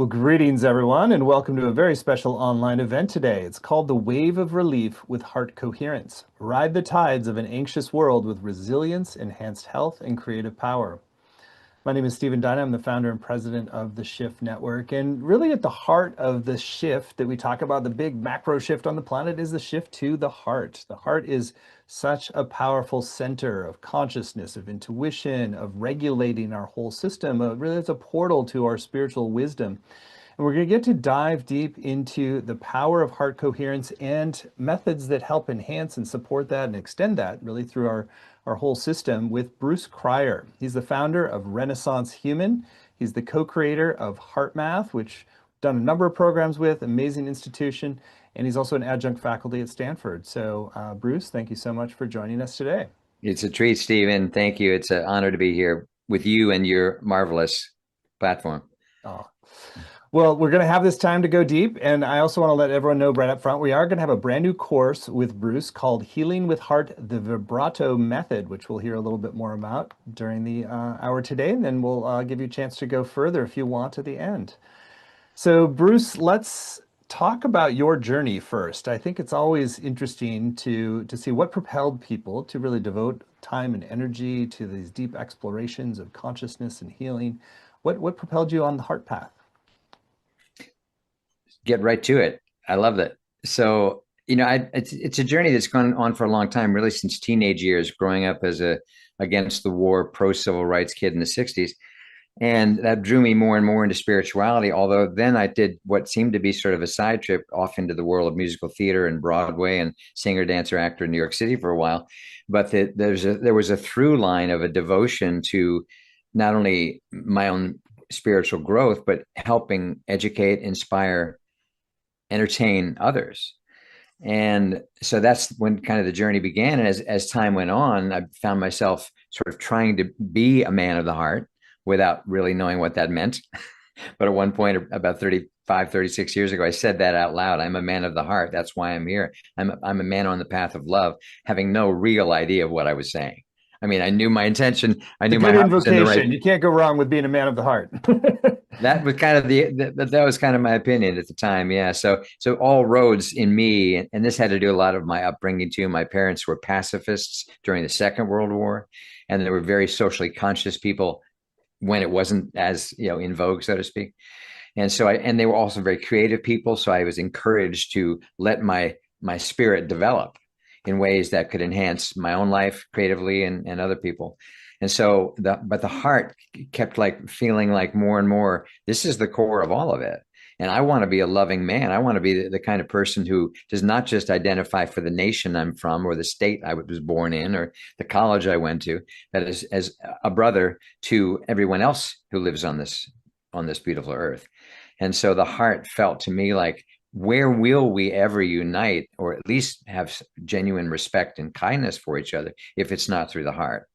Well, greetings, everyone, and welcome to a very special online event today. It's called The Wave of Relief with Heart Coherence. Ride the tides of an anxious world with resilience, enhanced health, and creative power. My name is Stephen Dyna. I'm the founder and president of the Shift Network. And really at the heart of the shift that we talk about, the big macro shift on the planet, is the shift to the heart. The heart is such a powerful center of consciousness, of intuition, of regulating our whole system. Really, it's a portal to our spiritual wisdom. And we're going to get to dive deep into the power of heart coherence and methods that help enhance and support that and extend that really through our whole system with Bruce Cryer. He's the founder of Renaissance Human. He's the co-creator of Heart Math, which we've done a number of programs with, amazing institution. And he's also an adjunct faculty at Stanford. So Bruce, thank you so much for joining us today. It's a treat, Stephen. Thank you. It's an honor to be here with you and your marvelous platform. Oh. Well, we're going to have this time to go deep. And I also want to let everyone know right up front, we are going to have a brand new course with Bruce called Healing with Heart, the Vibrato Method, which we'll hear a little bit more about during the hour today. And then we'll give you a chance to go further if you want at the end. So Bruce, let's talk about your journey first. I think it's always interesting to see what propelled people to really devote time and energy to these deep explorations of consciousness and healing. What propelled you on the heart path? Get right to it. I love that. So, it's a journey that's gone on for a long time, really since teenage years, growing up as a against the war, pro civil rights kid in the 60s. And that drew me more and more into spirituality. Although then I did what seemed to be sort of a side trip off into the world of musical theater and Broadway and singer, dancer, actor in New York City for a while. But there was a through line of a devotion to not only my own spiritual growth, but helping educate, inspire, entertain others. And so that's when kind of the journey began. And as time went on, I found myself sort of trying to be a man of the heart without really knowing what that meant. But at one point, about 35, 36 years ago, I said that out loud. I'm a man of the heart. That's why I'm here. I'm a man on the path of love, having no real idea of what I was saying. I mean, I knew my intention. I It's a knew my good heart was in the right. invocation. You can't go wrong with being a man of the heart. That was kind of that was kind of my opinion at the time. Yeah. So all roads in me, and this had to do a lot of my upbringing too. My parents were pacifists during the Second World War, and they were very socially conscious people when it wasn't as in vogue, so to speak. And so and they were also very creative people. So I was encouraged to let my spirit develop in ways that could enhance my own life creatively and other people. And so but the heart kept like feeling like more and more, this is the core of all of it. And I want to be a loving man. I want to be the kind of person who does not just identify for the nation I'm from or the state I was born in or the college I went to, but as a brother to everyone else who lives on this beautiful earth. And so the heart felt to me like, where will we ever unite or at least have genuine respect and kindness for each other if it's not through the heart?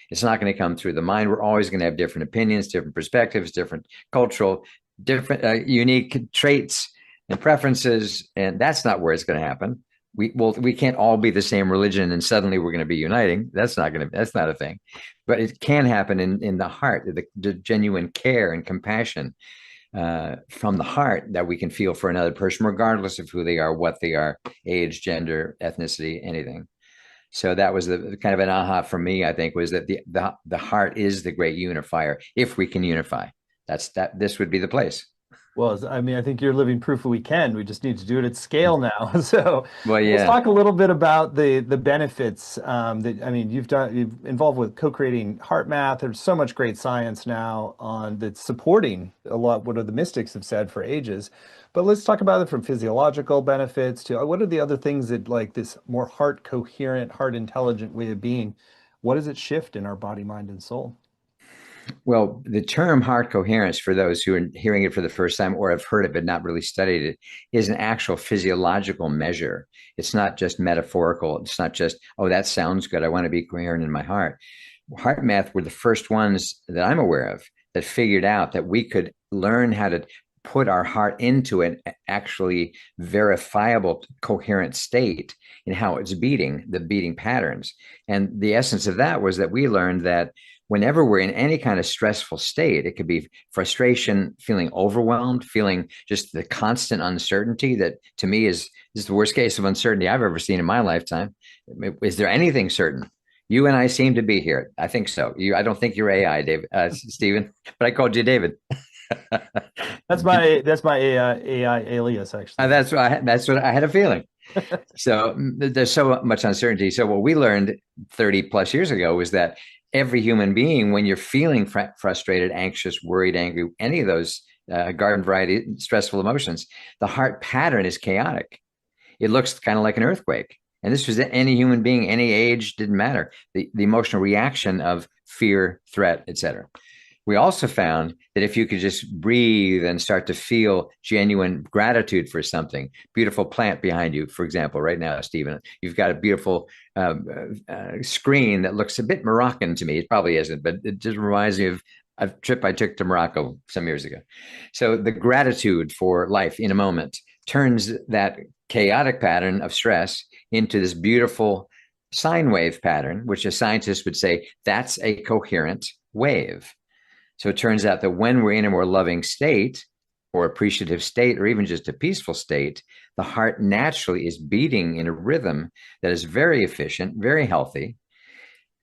It's not going to come through the mind. We're always going to have different opinions, different perspectives, different cultural, different unique traits and preferences, and that's not where it's going to happen. We can't all be the same religion and suddenly we're going to be uniting. That's not a thing. But it can happen in the heart, the genuine care and compassion from the heart that we can feel for another person, regardless of who they are, what they are, age, gender, ethnicity, anything. So that was the kind of an aha for me, I think, was that the heart is the great unifier. If we can unify, this would be the place. Well, I mean, I think you're living proof that we can. We just need to do it at scale now. So Well, let's yeah. talk a little bit about the benefits that I mean you've involved with co-creating heart math. There's so much great science now on that's supporting a lot what the mystics have said for ages. But let's talk about it from physiological benefits to what are the other things that like this more heart coherent, heart intelligent way of being, what does it shift in our body, mind, and soul? Well, the term heart coherence, for those who are hearing it for the first time or have heard it but not really studied it, is an actual physiological measure. It's not just metaphorical. It's not just, oh, that sounds good. I want to be coherent in my heart. Heart math were the first ones that I'm aware of that figured out that we could learn how to put our heart into an actually verifiable coherent state in how it's beating, the beating patterns. And the essence of that was that we learned that whenever we're in any kind of stressful state, it could be frustration, feeling overwhelmed, feeling just the constant uncertainty that to me is the worst case of uncertainty I've ever seen in my lifetime. Is there anything certain? You and I seem to be here. I think so. I don't think you're AI, David, Stephen, but I called you David. That's my AI alias, actually. That's what I had a feeling. So there's so much uncertainty. So what we learned 30 plus years ago was that every human being, when you're feeling frustrated, anxious, worried, angry, any of those garden variety stressful emotions, the heart pattern is chaotic. It looks kind of like an earthquake. And this was any human being, any age, didn't matter. The emotional reaction of fear, threat, etc. We also found that if you could just breathe and start to feel genuine gratitude for something, beautiful plant behind you, for example, right now, Stephen, you've got a beautiful screen that looks a bit Moroccan to me. It probably isn't, but it just reminds me of a trip I took to Morocco some years ago. So the gratitude for life in a moment turns that chaotic pattern of stress into this beautiful sine wave pattern, which a scientist would say that's a coherent wave. So it turns out that when we're in a more loving state or appreciative state, or even just a peaceful state, the heart naturally is beating in a rhythm that is very efficient, very healthy.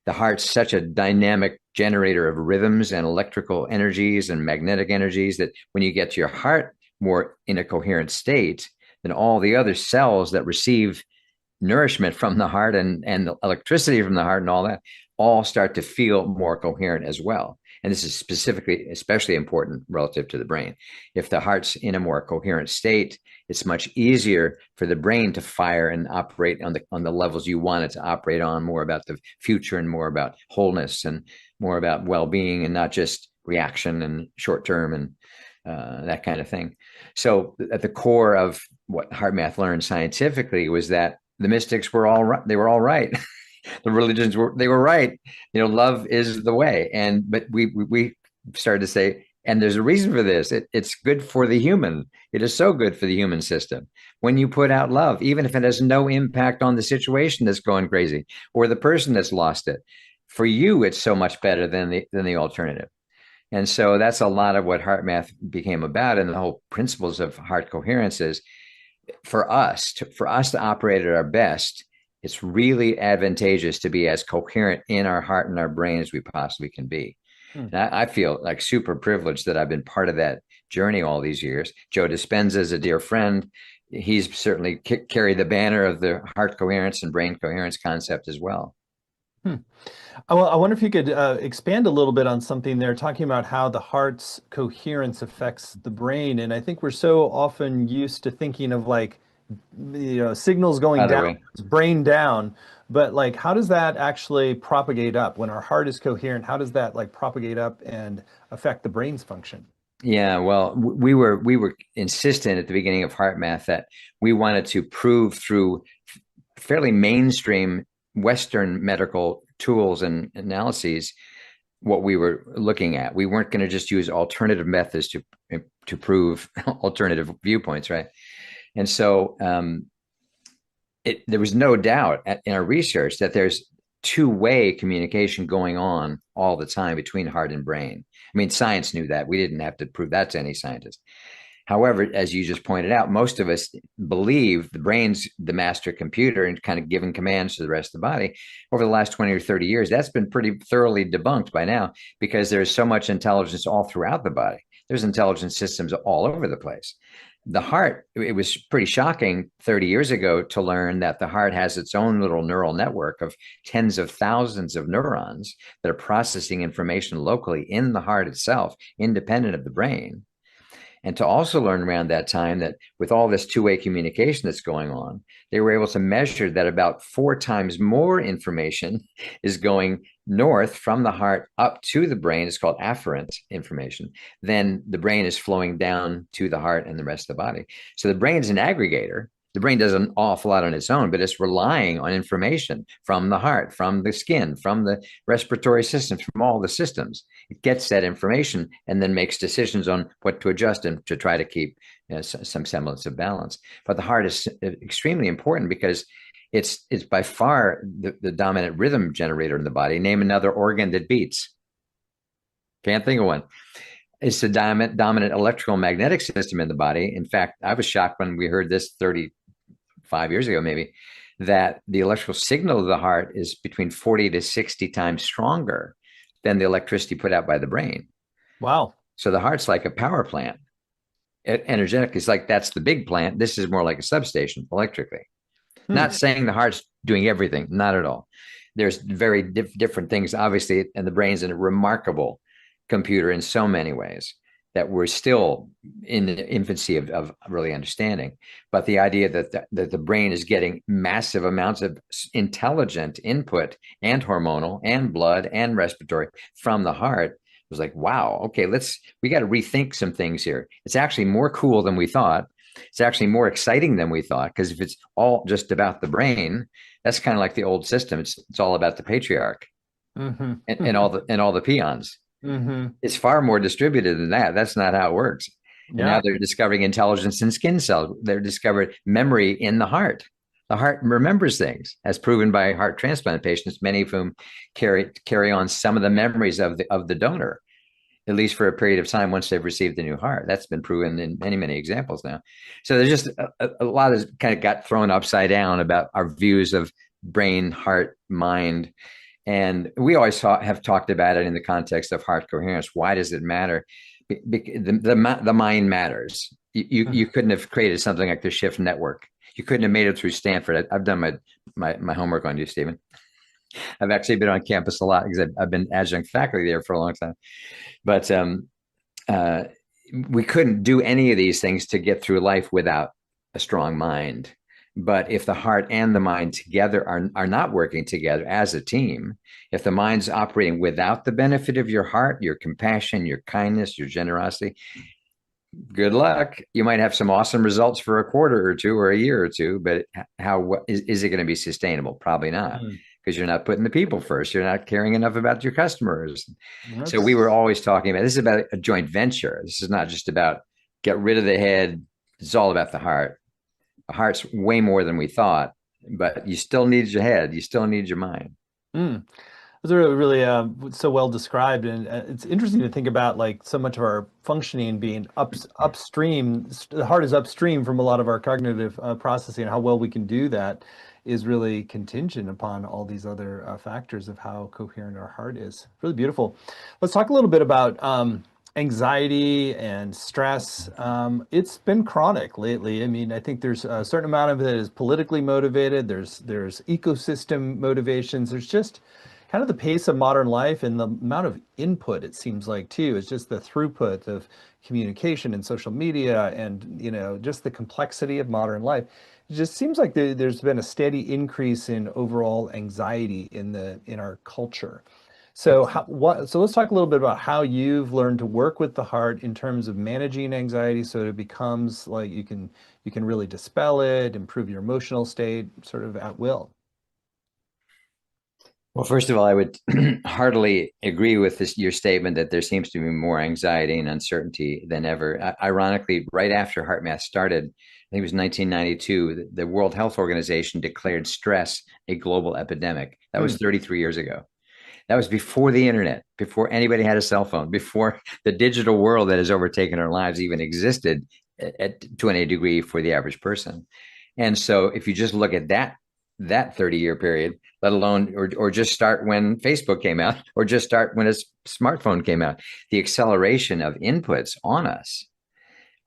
The heart's such a dynamic generator of rhythms and electrical energies and magnetic energies that when you get your heart more in a coherent state, then all the other cells that receive nourishment from the heart and electricity from the heart and all that all start to feel more coherent as well. And this is specifically, especially important relative to the brain. If the heart's in a more coherent state, it's much easier for the brain to fire and operate on the levels you want it to operate on, more about the future and more about wholeness and more about well-being and not just reaction and short-term and that kind of thing. So at the core of what HeartMath learned scientifically was that the mystics were all right. They were all right. The religions they were right. Love is the way. But we started to say, and there's a reason for this. It's good for the human. It is so good for the human system. When you put out love, even if it has no impact on the situation that's going crazy or the person that's lost it, for you, it's so much better than the alternative. And so that's a lot of what HeartMath became about. And the whole principles of heart coherence is for us to operate at our best, it's really advantageous to be as coherent in our heart and our brain as we possibly can be. And I feel like super privileged that I've been part of that journey all these years. Joe Dispenza is a dear friend. He's certainly carried the banner of the heart coherence and brain coherence concept as well. Well, I wonder if you could expand a little bit on something there, talking about how the heart's coherence affects the brain. And I think we're so often used to thinking of like, signals going down, brain down, but like, how does that actually propagate up when our heart is coherent? How does that like propagate up and affect the brain's function? Yeah, well, we were insistent at the beginning of HeartMath that we wanted to prove through fairly mainstream Western medical tools and analyses what we were looking at. We weren't going to just use alternative methods to prove alternative viewpoints, right? And so there was no doubt in our research that there's two-way communication going on all the time between heart and brain. I mean, science knew that. We didn't have to prove that to any scientist. However, as you just pointed out, most of us believe the brain's the master computer and kind of giving commands to the rest of the body. Over the last 20 or 30 years, that's been pretty thoroughly debunked by now because there's so much intelligence all throughout the body. There's intelligence systems all over the place. The heart, it was pretty shocking 30 years ago to learn that the heart has its own little neural network of tens of thousands of neurons that are processing information locally in the heart itself, independent of the brain. And to also learn around that time that with all this two-way communication that's going on, they were able to measure that about 4 times more information is going north from the heart up to the brain. It's called afferent information. Then the brain is flowing down to the heart and the rest of the body. So the brain is an aggregator. The brain does an awful lot on its own, but it's relying on information from the heart, from the skin, from the respiratory systems, from all the systems. It gets that information and then makes decisions on what to adjust and to try to keep some semblance of balance. But the heart is extremely important because it's by far the dominant rhythm generator in the body. Name another organ that beats. Can't think of one. It's the dominant electrical magnetic system in the body. In fact, I was shocked when we heard this 35 years ago, maybe, that the electrical signal of the heart is between 40 to 60 times stronger than the electricity put out by the brain. Wow. So the heart's like a power plant. Energetic is like that's the big plant. This is more like a substation electrically. Hmm. Not saying the heart's doing everything, not at all. There's very different things, obviously, and the brain's a remarkable computer in so many ways that we're still in the infancy of really understanding. But the idea that the brain is getting massive amounts of intelligent input and hormonal and blood and respiratory from the heart was like, wow, okay, we got to rethink some things here. It's actually more cool than we thought. It's actually more exciting than we thought, because if it's all just about the brain, that's kind of like the old system. It's all about the patriarch Mm-hmm. and all the peons. Mm-hmm. It's far more distributed than that. That's not how it works. And now Yeah. they're discovering intelligence in skin cells. They're discovering memory in the heart. The heart remembers things, as proven by heart transplant patients, many of whom carry on some of the memories of the donor, at least for a period of time once they've received the new heart. That's been proven in many examples now. So there's just a lot of kind of got thrown upside down about our views of brain, heart, mind. And we always have talked about it in the context of heart coherence. Why does it matter? The mind matters. You couldn't have created something like the Shift Network. You couldn't have made it through Stanford. I've done my homework on you, Stephen. I've actually been on campus a lot because I've been adjunct faculty there for a long time. But uh, we couldn't do any of these things to get through life without a strong mind. But if the heart and the mind together are not working together as a team, if the mind's operating without the benefit of your heart, your compassion, your kindness, your generosity, good luck. You might have some awesome results for a quarter or two or a year or two, but is it going to be sustainable? Probably not, Mm. because you're not putting the people first. You're not caring enough about your customers. So we were That's always talking about this is about a joint venture. This is not just about get rid of the head. It's all about the heart. The heart's way more than we thought, but you still need your head. You still need your mind. mm. Those are really so well described, and it's interesting to think about like so much of our functioning being upstream. The heart is upstream from a lot of our cognitive processing, and how well we can do that is really contingent upon all these other factors of how coherent our heart is. Really beautiful. Let's talk a little bit about anxiety and stress. It's been chronic lately. I mean, I think there's a certain amount of it is politically motivated. There's ecosystem motivations. There's just kind of the pace of modern life and the amount of input, it seems like, too. It's just the throughput of communication and social media and, just the complexity of modern life. It just seems like there's been a steady increase in overall anxiety in our culture. So let's talk a little bit about how you've learned to work with the heart in terms of managing anxiety so it becomes like you can really dispel it, improve your emotional state sort of at will. Well, first of all, I would heartily agree with your statement that there seems to be more anxiety and uncertainty than ever. Ironically, right after HeartMath started, I think it was 1992, the World Health Organization declared stress a global epidemic. That was Hmm. 33 years ago. That was before the internet, before anybody had a cell phone, before the digital world that has overtaken our lives even existed to any degree for the average person. And so if you just look at that 30-year period, let alone or just start when Facebook came out, or just start when a smartphone came out, the acceleration of inputs on us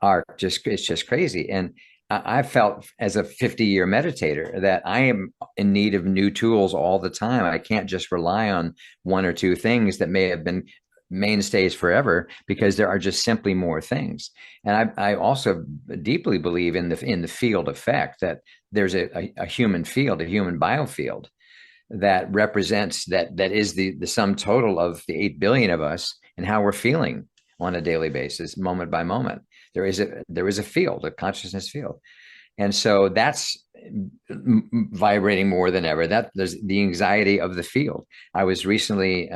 it's just crazy. And I felt as a 50-year meditator that I am in need of new tools all the time. I can't just rely on one or two things that may have been mainstays forever, because there are just simply more things. And I also deeply believe in the field effect, that there's a human field, a human biofield that represents that is the sum total of the 8 billion of us and how we're feeling on a daily basis, moment by moment. There is a field, a consciousness field. And so that's vibrating more than ever. That there's the anxiety of the field. I was recently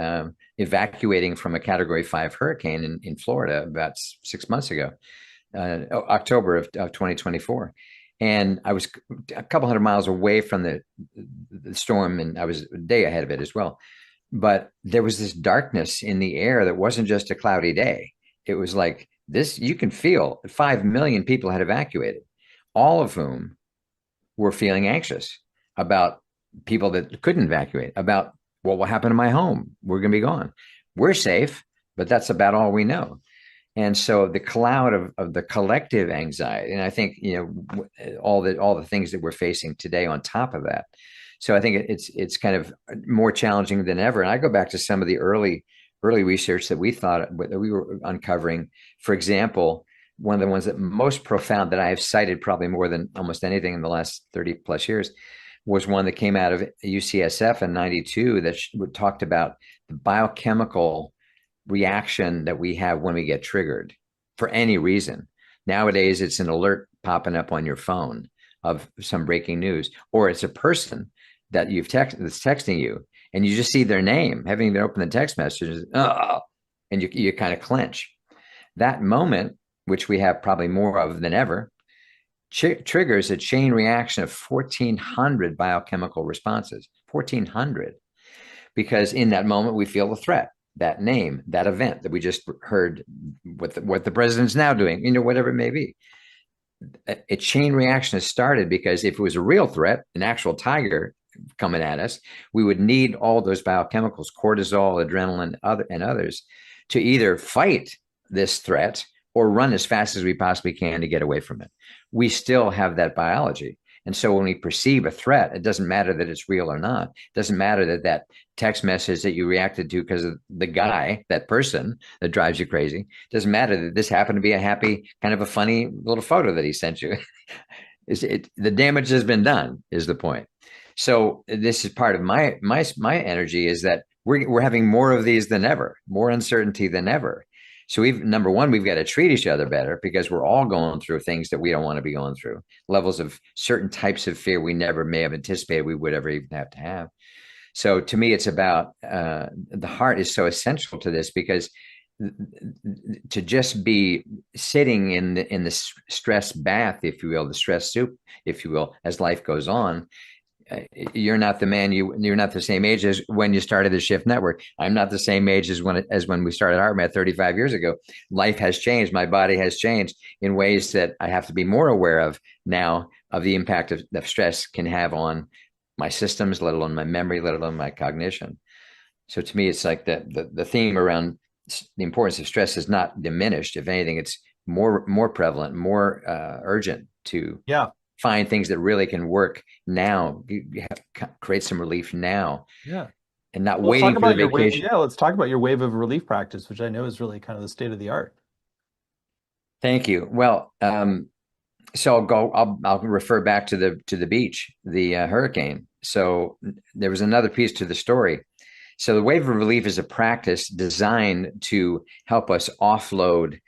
evacuating from a Category 5 hurricane in Florida about 6 months ago, October of 2024. And I was a couple hundred miles away from the storm, and I was a day ahead of it as well. But there was this darkness in the air that wasn't just a cloudy day. It was like this, you can feel 5 million people had evacuated, all of whom were feeling anxious about people that couldn't evacuate, about what will happen to my home. We're going to be gone. We're safe, but that's about all we know. And so the cloud of the collective anxiety, and I think, all the things that we're facing today on top of that. So I think it's kind of more challenging than ever. And I go back to some of the early research that we were uncovering. For example, one of the ones that most profound that I have cited probably more than almost anything in the last 30 plus years was one that came out of UCSF in 92 that talked about the biochemical reaction that we have when we get triggered for any reason. Nowadays, it's an alert popping up on your phone of some breaking news, or it's a person that that's texting you, and you just see their name, haven't even opened the text messages, and you kind of clench. That moment, which we have probably more of than ever, triggers a chain reaction of 1,400 biochemical responses. 1,400, because in that moment we feel the threat, that name, that event that we just heard, what the president's now doing, whatever it may be. A chain reaction has started because if it was a real threat, an actual tiger coming at us, we would need all those biochemicals, cortisol, adrenaline, and others, to either fight this threat or run as fast as we possibly can to get away from it. We still have that biology. And so when we perceive a threat, it doesn't matter that it's real or not. It doesn't matter that text message that you reacted to because of the guy, that person that drives you crazy. It doesn't matter that this happened to be a happy, kind of a funny little photo that he sent you. The damage has been done, is the point. So this is part of my energy, is that we're having more of these than ever, more uncertainty than ever. So number one, we've got to treat each other better, because we're all going through things that we don't want to be going through, levels of certain types of fear we never may have anticipated we would ever even have to have. So to me, it's about the heart is so essential to this, because to just be sitting in the stress bath, if you will, the stress soup, if you will, as life goes on, you're not the man you're not the same age as when you started the Shift Network. I'm not the same age as when we started HeartMath 35 years ago. Life has changed. My body has changed in ways that I have to be more aware of now, of the impact of stress can have on my systems, let alone my memory, let alone my cognition. So to me, it's like the theme around the importance of stress is not diminished. If anything, it's more prevalent, more urgent to find things that really can work now. You have to create some relief now, and not waiting for the vacation. Let's talk about your wave of relief practice, which I know is really kind of the state of the art. Thank you. Well, so I'll refer back to the beach, the hurricane. So there was another piece to the story. So the wave of relief is a practice designed to help us offload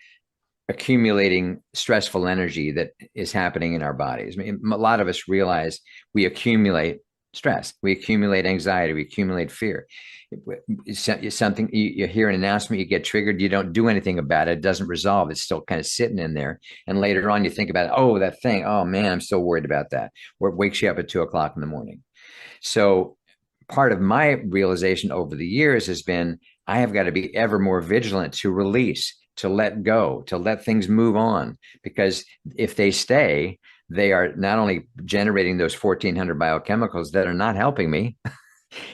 accumulating stressful energy that is happening in our bodies. I mean, a lot of us realize we accumulate stress, we accumulate anxiety, we accumulate fear. It's something you hear an announcement, you get triggered, you don't do anything about it, it doesn't resolve, it's still kind of sitting in there. And later on, you think about, oh, that thing, oh man, I'm still worried about that. Or it wakes you up at 2:00 in the morning. So part of my realization over the years has been, I have got to be ever more vigilant to release, to let go, to let things move on. Because if they stay, they are not only generating those 1,400 biochemicals that are not helping me.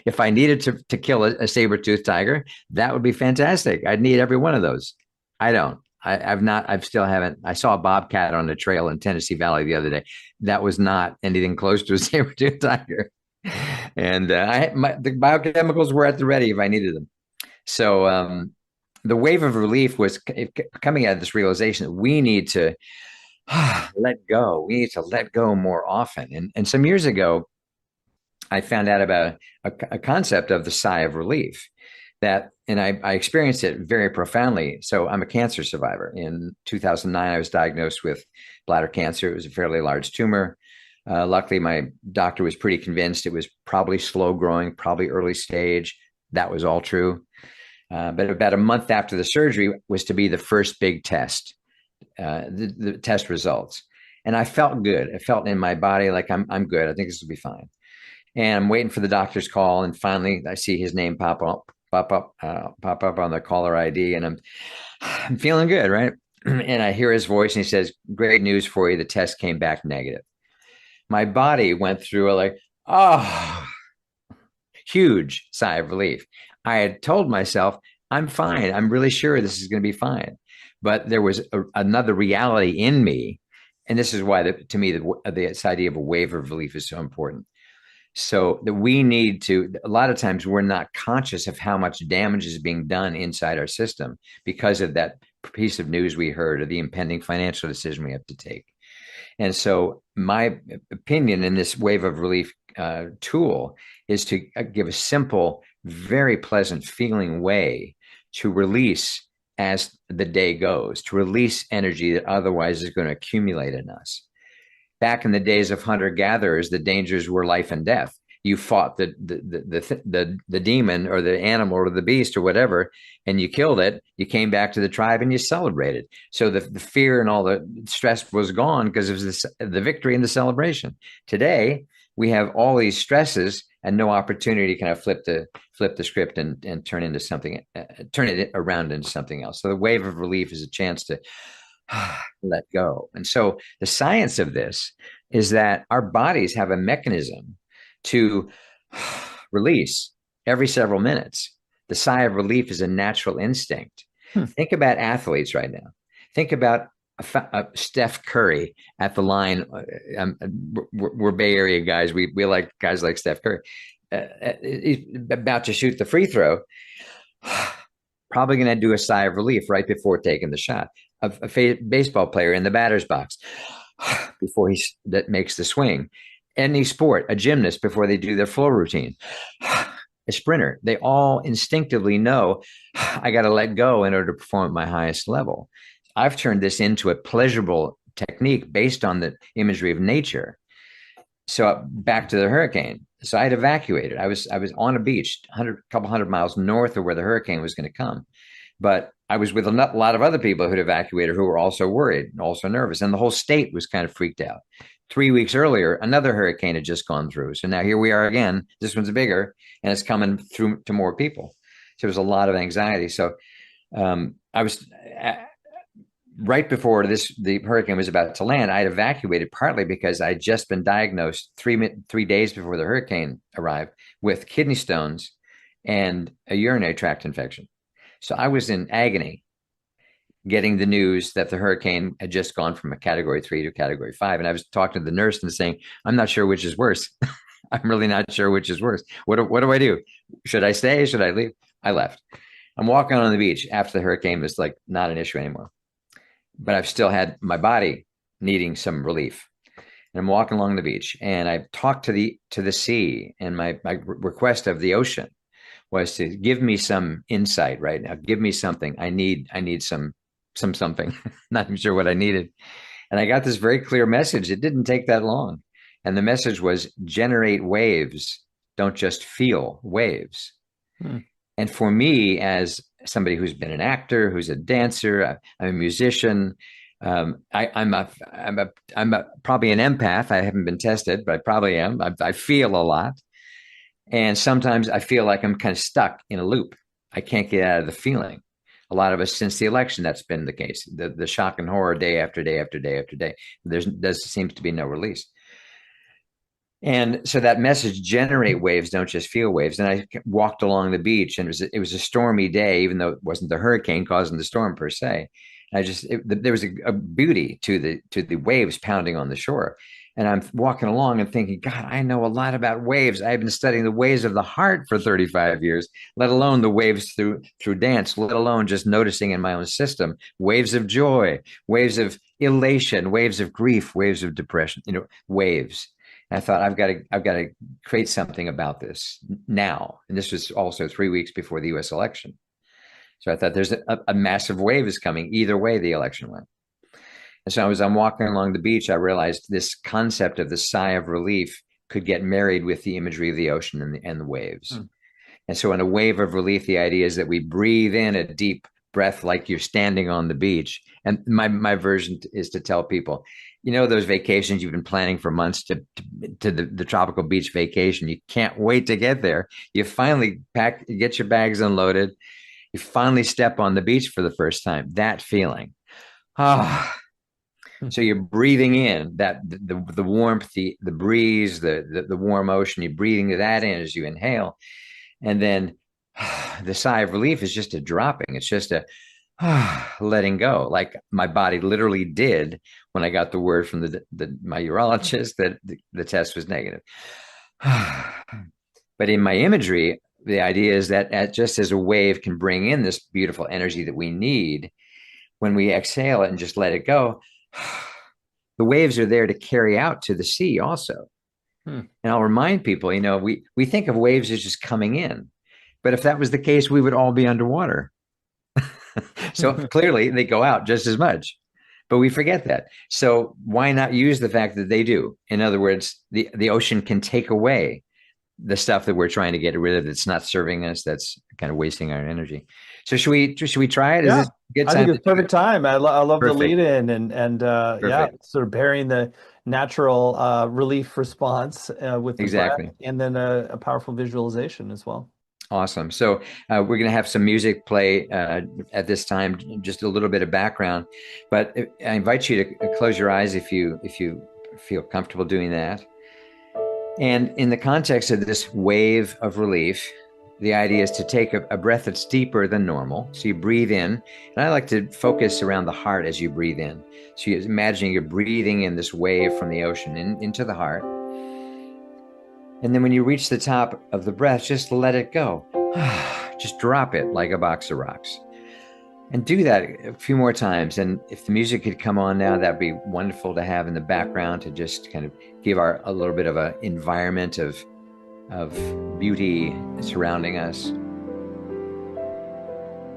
If I needed to kill a saber-toothed tiger, that would be fantastic. I'd need every one of those. I don't. I still haven't. I saw a bobcat on a trail in Tennessee Valley the other day. That was not anything close to a saber-toothed tiger. And the biochemicals were at the ready if I needed them. So the wave of relief was coming out of this realization that we need to let go. We need to let go more often. And some years ago, I found out about a concept of the sigh of relief, and I experienced it very profoundly. So I'm a cancer survivor. In 2009, I was diagnosed with bladder cancer. It was a fairly large tumor. Luckily, my doctor was pretty convinced it was probably slow growing, probably early stage. That was all true. But about a month after the surgery was to be the first big test, the test results. And I felt good. I felt in my body like I'm good. I think this will be fine. And I'm waiting for the doctor's call. And finally, I see his name pop up on the caller ID, and I'm feeling good, right? And I hear his voice, and he says, "Great news for you. The test came back negative." My body went through a like, oh, huge sigh of relief. I had told myself, I'm fine. I'm really sure this is going to be fine. But there was another reality in me. And this is why, to me, this idea of a wave of relief is so important. So that we need to, a lot of times we're not conscious of how much damage is being done inside our system because of that piece of news we heard or the impending financial decision we have to take. And so, my opinion in this wave of relief tool is to give a simple, very pleasant feeling way to release as the day goes, to release energy that otherwise is going to accumulate in us. Back in the days of hunter gatherers, the dangers were life and death. You fought the demon or the animal or the beast or whatever, and you killed it. You came back to the tribe and you celebrated. So the fear and all the stress was gone because it was the victory and the celebration. Today, we have all these stresses and no opportunity to kind of flip the script and turn into something, turn it around into something else. So the wave of relief is a chance to let go. And so the science of this is that our bodies have a mechanism to release every several minutes. The sigh of relief is a natural instinct. Think about athletes right now. Think about Steph Curry at the line. We're Bay Area guys. We like guys like Steph Curry. He's about to shoot the free throw. Probably going to do a sigh of relief right before taking the shot. A baseball player in the batter's box before that makes the swing. Any sport, a gymnast before they do their floor routine, a sprinter, they all instinctively know I got to let go in order to perform at my highest level. I've turned this into a pleasurable technique based on the imagery of nature. So back to the hurricane. So I had evacuated. I was on a beach, a couple hundred miles north of where the hurricane was going to come. But I was with a lot of other people who'd evacuated who were also worried and also nervous. And the whole state was kind of freaked out. 3 weeks earlier, another hurricane had just gone through. So now here we are again. This one's bigger and it's coming through to more people. So there was a lot of anxiety. So I was right before the hurricane was about to land. I had evacuated partly because I had just been diagnosed 3 days before the hurricane arrived with kidney stones and a urinary tract infection. So I was in agony getting the news that the hurricane had just gone from a category 3 to category 5. And I was talking to the nurse and saying, I'm not sure which is worse. I'm really not sure which is worse. What do I do? Should I stay? Should I leave? I left. I'm walking on the beach after the hurricane was like not an issue anymore. But I've still had my body needing some relief. And I'm walking along the beach and I talked to the sea, and my request of the ocean was to give me some insight right now. Give me something. I need some something. Not even sure what I needed. And I got this very clear message. It didn't take that long. And the message was generate waves. Don't just feel waves. And for me, as somebody who's been an actor, who's a dancer, I'm a musician. I'm probably an empath. I haven't been tested, but I probably am. I feel a lot. And sometimes I feel like I'm kind of stuck in a loop. I can't get out of the feeling. A lot of us, since the election, that's been the case. The shock and horror day after day after day after day. There seems to be no release. And so that message, generate waves, don't just feel waves. And I walked along the beach, and it was a stormy day, even though it wasn't the hurricane causing the storm per se. There was a beauty to the waves pounding on the shore. And I'm walking along and thinking, God, I know a lot about waves. I've been studying the waves of the heart for 35 years, let alone the waves through dance, let alone just noticing in my own system, waves of joy, waves of elation, waves of grief, waves of depression, waves. And I thought, I've got to create something about this now. And this was also 3 weeks before the US election. So I thought there's a massive wave is coming either way the election went. And so as I'm walking along the beach, I realized this concept of the sigh of relief could get married with the imagery of the ocean and the waves. And so in a wave of relief, the idea is that we breathe in a deep breath like you're standing on the beach. And my version is to tell people, you know, those vacations you've been planning for months to the tropical beach vacation. You can't wait to get there. You finally pack, you get your bags unloaded. You finally step on the beach for the first time. That feeling. Ah, so you're breathing in that the warmth, the breeze, the warm ocean. You're breathing that in as you inhale, and then the sigh of relief is just a dropping. It's just a letting go, like my body literally did when I got the word from my urologist that the test was negative. But in my imagery, the idea is that just as a wave can bring in this beautiful energy that we need, when we exhale it and just let it go, the waves are there to carry out to the sea also. And I'll remind people, you know, we think of waves as just coming in, but if that was the case, we would all be underwater. So clearly they go out just as much, but we forget that. So why not use the fact that they do? In other words, the ocean can take away the stuff that we're trying to get rid of that's not serving us, that's kind of wasting our energy. So should we try it? Is Yeah, this a good I think time it's to do perfect it? time. I love the Perfect. lead in and yeah, Perfect. sort of pairing the natural relief response with the breath Exactly. and then a powerful visualization as well. Awesome. So we're going to have some music play at this time, just a little bit of background. But I invite you to close your eyes if you feel comfortable doing that. And in the context of this wave of relief, the idea is to take a breath that's deeper than normal. So you breathe in, and I like to focus around the heart as you breathe in. So you're imagining you're breathing in this wave from the ocean into the heart. And then when you reach the top of the breath, just let it go. Just drop it like a box of rocks. And do that a few more times. And if the music could come on now, that'd be wonderful to have in the background to just kind of give a little bit of an environment of beauty surrounding us.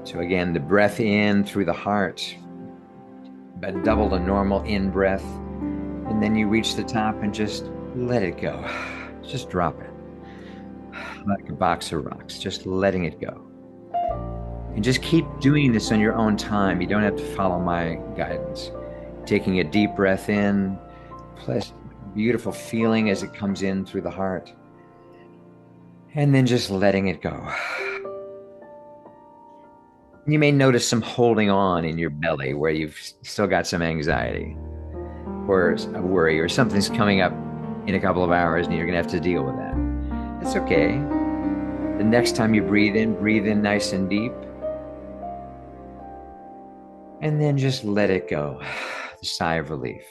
So again, the breath in through the heart, but double the normal in breath. And then you reach the top and just let it go. Just drop it like a box of rocks, just letting it go. And just keep doing this on your own time. You don't have to follow my guidance. Taking a deep breath in, plus beautiful feeling as it comes in through the heart. And then just letting it go. You may notice some holding on in your belly where you've still got some anxiety or a worry or something's coming up in a couple of hours and you're going to have to deal with that. That's okay. The next time you breathe in nice and deep. And then just let it go. The sigh of relief.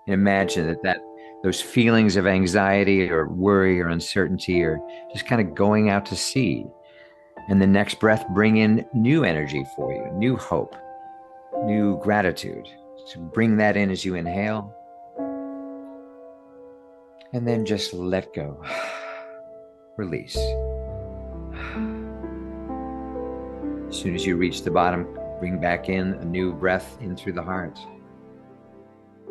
And imagine that those feelings of anxiety or worry or uncertainty are just kind of going out to sea. And the next breath, bring in new energy for you, new hope, new gratitude. So bring that in as you inhale. And then just let go. Release. As soon as you reach the bottom, bring back in a new breath in through the heart.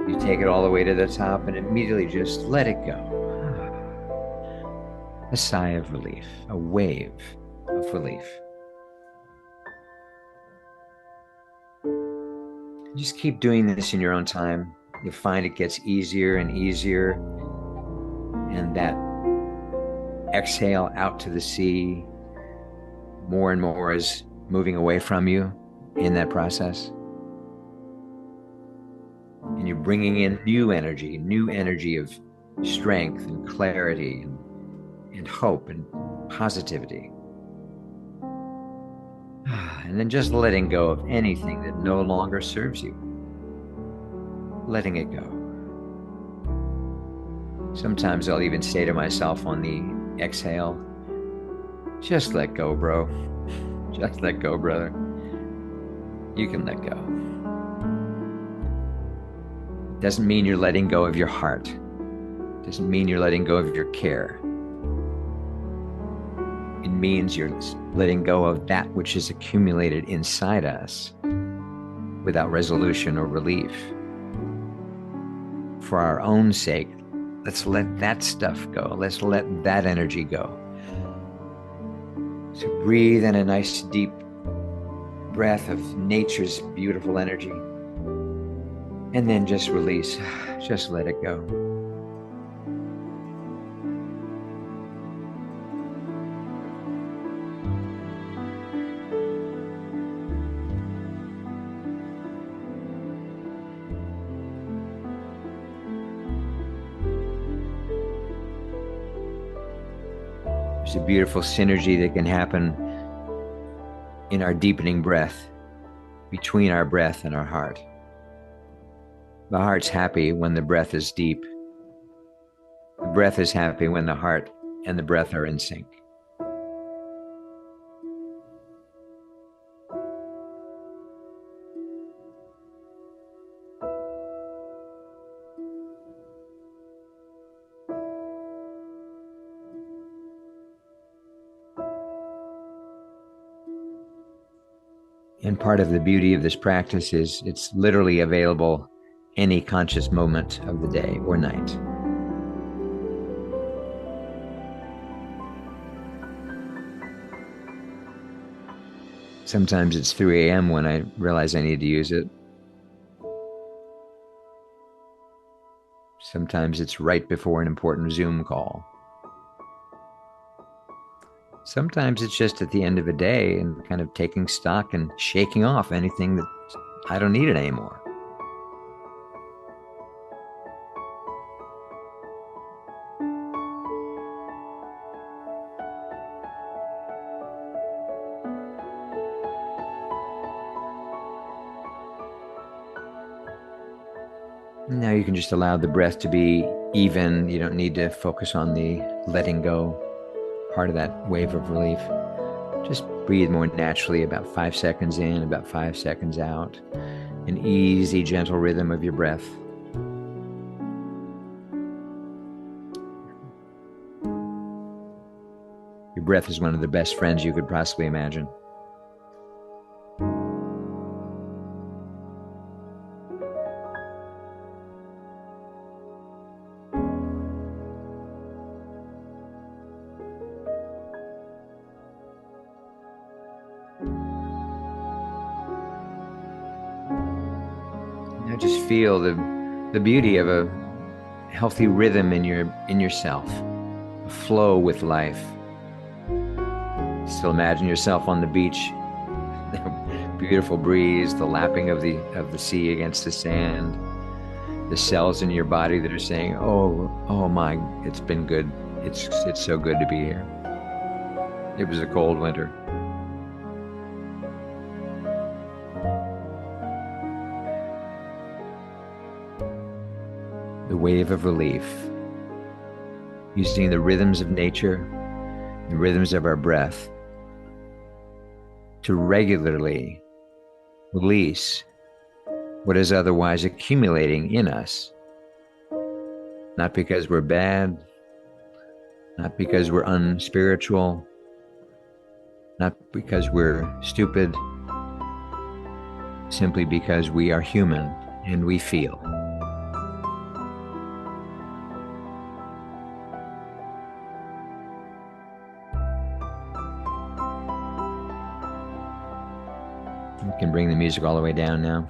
You take it all the way to the top and immediately just let it go. A sigh of relief, a wave of relief. Just keep doing this in your own time. You'll find it gets easier and easier. And that exhale out to the sea more and more is moving away from you in that process. And you're bringing in new energy of strength and clarity and hope and positivity. And then just letting go of anything that no longer serves you. Letting it go. Sometimes I'll even say to myself on the exhale, just let go, bro. Just let go, brother. You can let go. Doesn't mean you're letting go of your heart. Doesn't mean you're letting go of your care. It means you're letting go of that which is accumulated inside us without resolution or relief. For our own sake, let's let that stuff go. Let's let that energy go. So breathe in a nice deep breath of nature's beautiful energy. And then just release, just let it go. There's a beautiful synergy that can happen in our deepening breath, between our breath and our heart. The heart's happy when the breath is deep. The breath is happy when the heart and the breath are in sync. And part of the beauty of this practice is it's literally available any conscious moment of the day or night. Sometimes it's 3 a.m. when I realize I need to use it. Sometimes it's right before an important Zoom call. Sometimes it's just at the end of a day and kind of taking stock and shaking off anything that I don't need it anymore. Now you can just allow the breath to be even. You don't need to focus on the letting go part of that wave of relief. Just breathe more naturally, about 5 seconds in, about 5 seconds out. An easy, gentle rhythm of your breath. Your breath is one of the best friends you could possibly imagine. Now just feel the beauty of a healthy rhythm in yourself, a flow with life. Still imagine yourself on the beach, beautiful breeze, the lapping of the sea against the sand, the cells in your body that are saying, "Oh my, it's been good. It's so good to be here. It was a cold winter." The wave of relief, using the rhythms of nature, the rhythms of our breath, to regularly release what is otherwise accumulating in us. Not because we're bad, not because we're unspiritual, not because we're stupid, simply because we are human and we feel. You can bring the music all the way down now.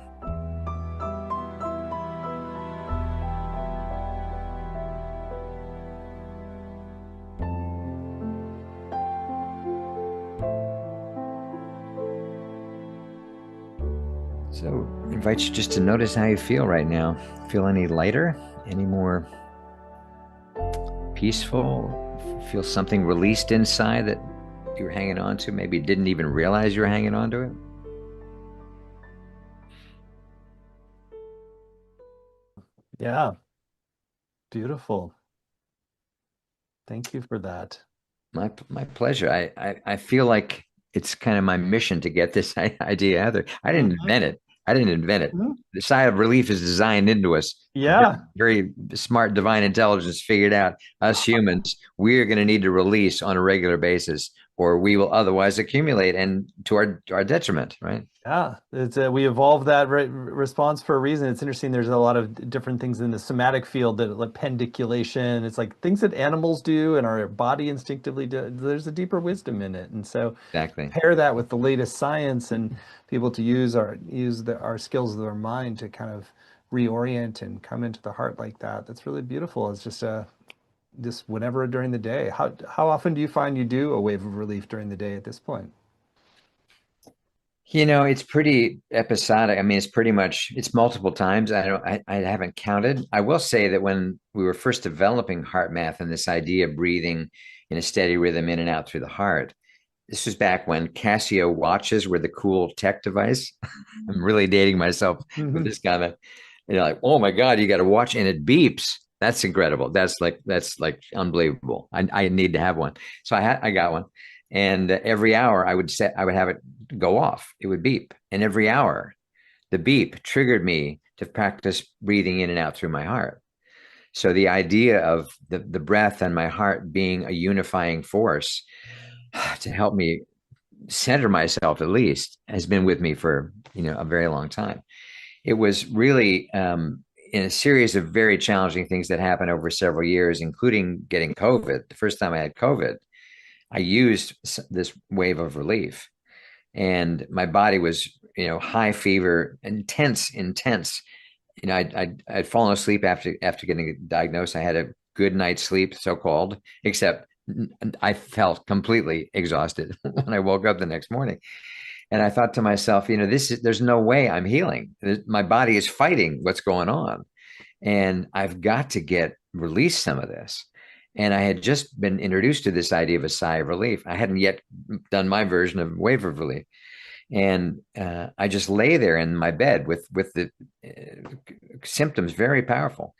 So I invite you just to notice how you feel right now. Feel any lighter? Any more peaceful? Feel something released inside that you were hanging on to? Maybe you didn't even realize you were hanging on to it? Yeah, beautiful. Thank you for that. My pleasure. I feel like it's kind of my mission to get this idea out there. I didn't Mhm. invent it. I didn't invent it. Mhm. The sigh of relief is designed into us. Yeah, Very smart divine intelligence figured out us humans, we're going to need to release on a regular basis, or we will otherwise accumulate and to our detriment, right? yeah. It's we evolved that response for a reason. It's interesting. There's a lot of different things in the somatic field that like pendiculation. It's like things that animals do and our body instinctively do. There's a deeper wisdom in it, and so Exactly. pair that with the latest science and people to use our skills of our mind to kind of reorient and come into the heart like that. That's really beautiful. It's just whenever during the day. How often do you find you do a wave of relief during the day at this point? It's pretty episodic. I mean, it's multiple times. I haven't counted. I will say that when we were first developing heart math and this idea of breathing in a steady rhythm in and out through the heart, this was back when Casio watches were the cool tech device. I'm really dating myself with Hmm. this kind of, like, oh my God, you got a watch and it beeps. That's incredible. That's like unbelievable. I need to have one. So I got one. And every hour I would have it go off. It would beep. And every hour, the beep triggered me to practice breathing in and out through my heart. So the idea of the breath and my heart being a unifying force to help me center myself at least has been with me for a very long time. It was really in a series of very challenging things that happened over several years, including getting COVID. The first time I had COVID, I used this wave of relief, and my body was high fever, intense. I'd fallen asleep after getting diagnosed. I had a good night's sleep, so called, except I felt completely exhausted when I woke up the next morning. And I thought to myself, there's no way I'm healing. My body is fighting what's going on. And I've got to get release some of this. And I had just been introduced to this idea of a sigh of relief. I hadn't yet done my version of wave of relief. And I just lay there in my bed with the symptoms very powerful.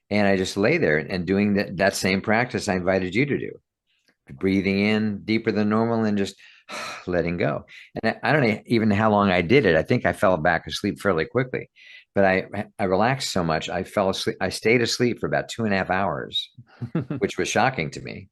And I just lay there and doing that same practice I invited you to do, breathing in deeper than normal and just letting go. And I don't know even how long I did it. I think I fell back asleep fairly quickly, but I relaxed so much. I fell asleep. I stayed asleep for about 2.5 hours, which was shocking to me.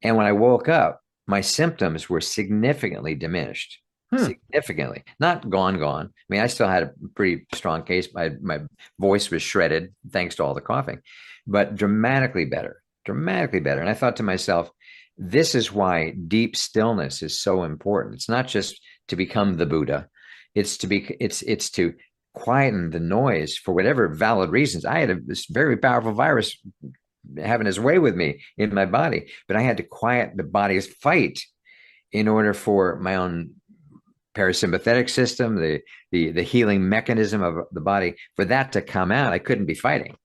And when I woke up, my symptoms were significantly diminished. Hmm. Significantly, not gone. I mean, I still had a pretty strong case. My voice was shredded thanks to all the coughing, but dramatically better. And I thought to myself, this is why deep stillness is so important. It's not just to become the Buddha. It's to quieten the noise for whatever valid reasons. I had this very powerful virus having his way with me in my body, but I had to quiet the body's fight in order for my own parasympathetic system, the healing mechanism of the body, for that to come out. I couldn't be fighting.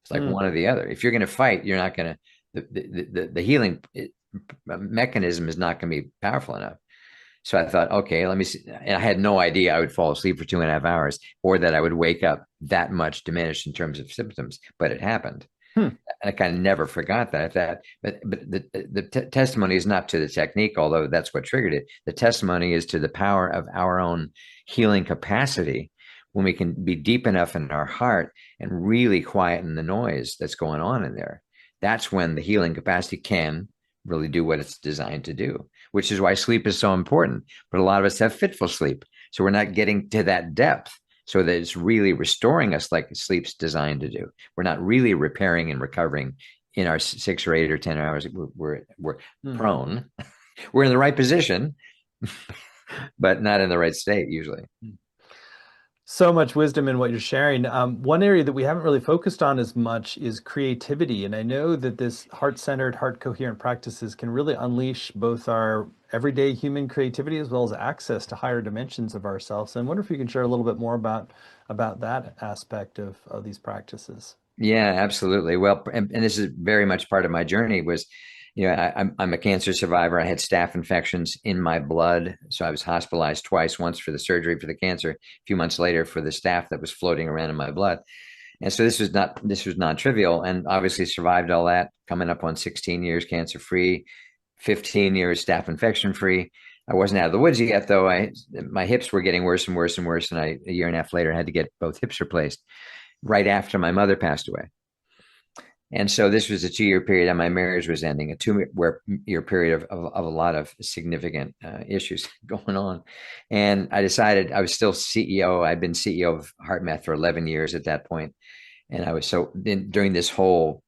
It's like Hmm. one or the other. If you're going to fight, you're not going to. The healing mechanism is not going to be powerful enough. So I thought, okay, let me see. And I had no idea I would fall asleep for 2.5 hours or that I would wake up that much diminished in terms of symptoms, but it happened. Hmm. And I kind of never forgot but the testimony is not to the technique, although that's what triggered it. The testimony is to the power of our own healing capacity when we can be deep enough in our heart and really quieten the noise that's going on in there. That's when the healing capacity can really do what it's designed to do, which is why sleep is so important. But a lot of us have fitful sleep, so we're not getting to that depth so that it's really restoring us like sleep's designed to do. We're not really repairing and recovering in our 6 or 8 or 10 hours. We're Hmm. prone. We're in the right position, but not in the right state usually. So much wisdom in what you're sharing. One area that we haven't really focused on as much is creativity. And I know that this heart-centered, heart-coherent practices can really unleash both our everyday human creativity as well as access to higher dimensions of ourselves. And I wonder if you can share a little bit more about that aspect of these practices. Yeah, absolutely. Well, and this is very much part of my journey was, I'm a cancer survivor. I had staph infections in my blood. So I was hospitalized twice, once for the surgery for the cancer, a few months later for the staph that was floating around in my blood. And so this was non-trivial, and obviously survived all that, coming up on 16 years cancer free, 15 years staph infection free. I wasn't out of the woods yet, though. My hips were getting worse and worse and worse, and a year and a half later had to get both hips replaced right after my mother passed away. And so this was a 2 year period, and my marriage was ending, a 2 year period of a lot of significant issues going on. And I decided I was still CEO. I'd been CEO of HeartMath for 11 years at that point. And I was during this whole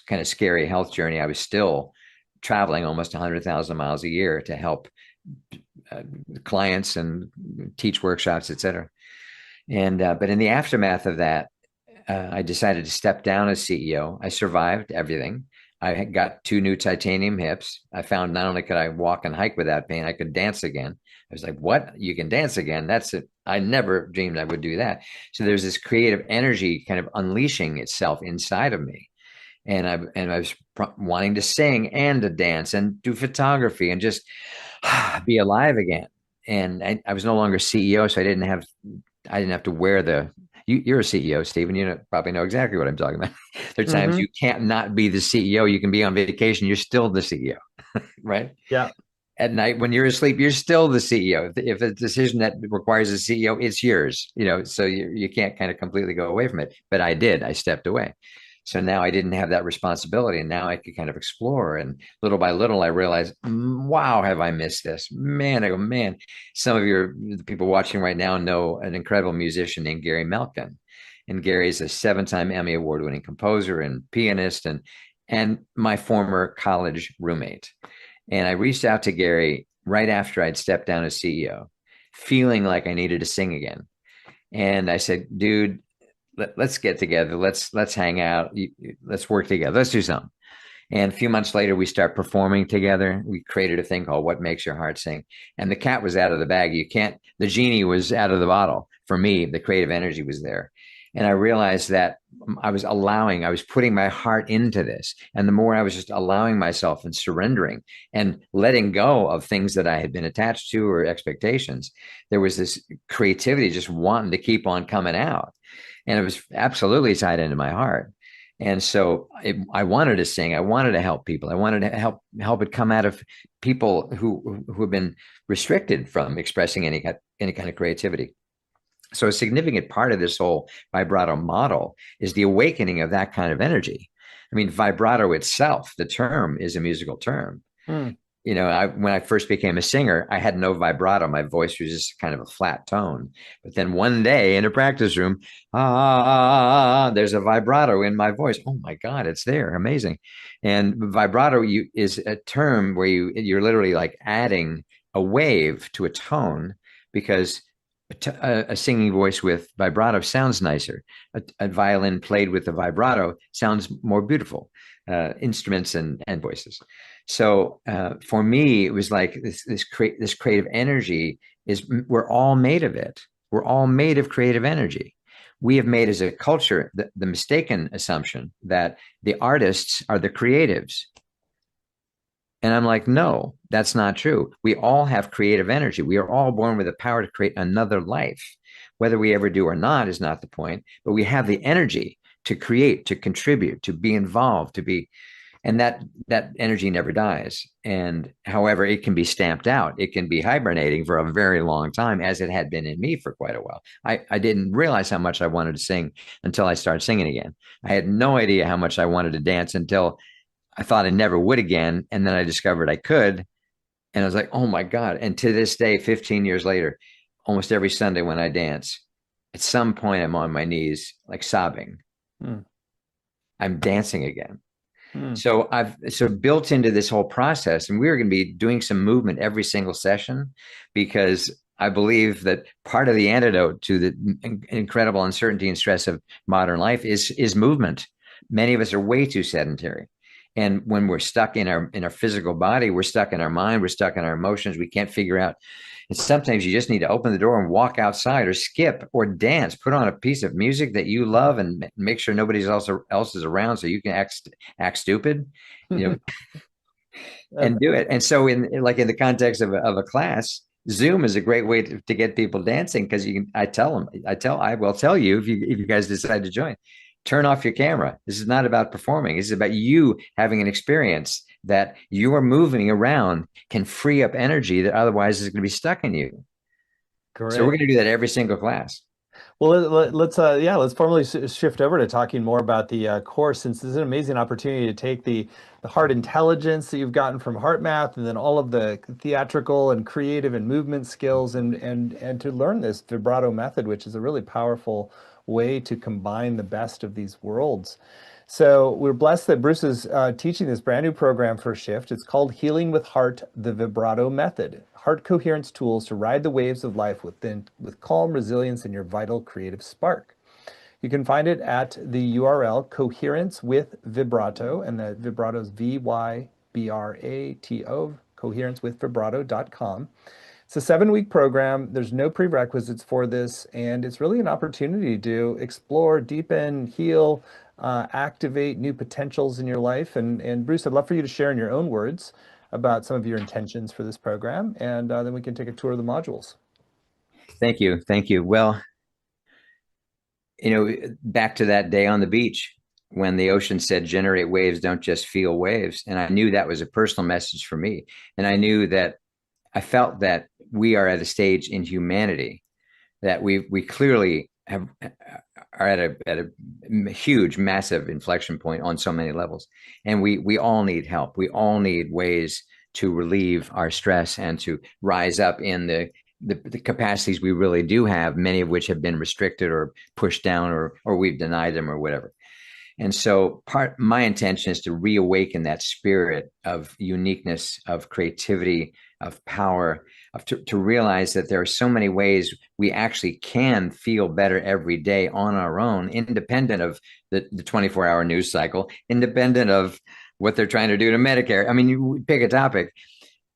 kind of scary health journey, I was still traveling almost 100,000 miles a year to help clients and teach workshops, et cetera. And but in the aftermath of that, I decided to step down as CEO. I survived everything. I had got two new titanium hips. I found not only could I walk and hike without pain, I could dance again. I was like, what? You can dance again? That's it. I never dreamed I would do that. So there's this creative energy kind of unleashing itself inside of me. And I was wanting to sing and to dance and do photography and just be alive again. And I was no longer CEO, so I didn't have to wear the. You're a CEO, Stephen. Probably know exactly what I'm talking about. There are times Hmm. you can't not be the CEO. You can be on vacation. You're still the CEO, right? Yeah. At night when you're asleep, you're still the CEO. If a decision that requires a CEO, it's yours. So you can't kind of completely go away from it. But I did. I stepped away. So now I didn't have that responsibility, and now I could kind of explore. And little by little, I realized, wow, have I missed this? Man, oh man. Some of the people watching right now know an incredible musician named Gary Melkin. And Gary's a 7-time Emmy Award winning composer and pianist and my former college roommate. And I reached out to Gary right after I'd stepped down as CEO, feeling like I needed to sing again. And I said, dude, let's get together. Let's hang out. Let's work together. Let's do something. And a few months later, we start performing together. We created a thing called What Makes Your Heart Sing. And the cat was out of the bag. The genie was out of the bottle. For me, the creative energy was there. And I realized that I was putting my heart into this. And the more I was just allowing myself and surrendering and letting go of things that I had been attached to or expectations, there was this creativity just wanting to keep on coming out. And it was absolutely tied into my heart. And so I wanted to sing. I wanted to help people. I wanted to help it come out of people who have been restricted from expressing any kind of creativity. So a significant part of this whole vibrato model is the awakening of that kind of energy. I mean, vibrato itself, the term is a musical term. Hmm. When I first became a singer, I had no vibrato. My voice was just kind of a flat tone. But then one day in a practice room, there's a vibrato in my voice. Oh my God, it's there. Amazing. And vibrato is a term where you're literally like adding a wave to a tone because a singing voice with vibrato sounds nicer. A violin played with a vibrato sounds more beautiful. Instruments and voices. So for me, it was like this creative energy we're all made of it. We're all made of creative energy. We have made as a culture the mistaken assumption that the artists are the creatives. And I'm like, no, that's not true. We all have creative energy. We are all born with the power to create another life. Whether we ever do or not is not the point, but we have the energy to create, to contribute, to be involved, and that energy never dies. And however, it can be stamped out. It can be hibernating for a very long time, as it had been in me for quite a while. I didn't realize how much I wanted to sing until I started singing again. I had no idea how much I wanted to dance until I thought I never would again. And then I discovered I could. And I was like, oh my God. And to this day, 15 years later, almost every Sunday when I dance, at some point I'm on my knees, like sobbing. Hmm. I'm dancing again. Hmm. So I've built into this whole process, and we're going to be doing some movement every single session because I believe that part of the antidote to the incredible uncertainty and stress of modern life is movement. Many of us are way too sedentary. And when we're stuck in our physical body, we're stuck in our mind, we're stuck in our emotions, we can't figure out. And sometimes you just need to open the door and walk outside or skip or dance, put on a piece of music that you love and make sure nobody else is around so you can act stupid, you know, and do it. And so in the context of a class, Zoom is a great way to get people dancing because I will tell you if you guys decide to join, turn off your camera. This is not about performing. This is about you having an experience that your moving around can free up energy that otherwise is going to be stuck in you. So we're Great. going to do that every single class. Well, let's formally shift over to talking more about the course, since this is an amazing opportunity to take the heart intelligence that you've gotten from heart math, and then all of the theatrical and creative and movement skills, and to learn this vibrato method, which is a really powerful way to combine the best of these worlds. So we're blessed that Bruce is teaching this brand new program for Shift. It's called Healing with Heart, the Vibrato Method. Heart coherence tools to ride the waves of life with calm resilience and your vital creative spark. You can find it at the URL Coherence with Vibrato, and the vibrato is Vybrato, coherencewithvibrato.com. It's a 7-week program. There's no prerequisites for this, and it's really an opportunity to explore, deepen, heal, activate new potentials in your life. And Bruce, I'd love for you to share in your own words about some of your intentions for this program, and then we can take a tour of the modules. Thank you. Thank you. Well, back to that day on the beach when the ocean said, generate waves, don't just feel waves. And I knew that was a personal message for me. And I felt that we are at a stage in humanity that we clearly are at a huge, massive inflection point on so many levels. And we all need help. We all need ways to relieve our stress and to rise up in the capacities we really do have, many of which have been restricted or pushed down or we've denied them or whatever. And so my intention is to reawaken that spirit of uniqueness, of creativity, of power, to realize that there are so many ways we actually can feel better every day on our own, independent of the 24-hour news cycle, independent of what they're trying to do to Medicare. I mean, you pick a topic.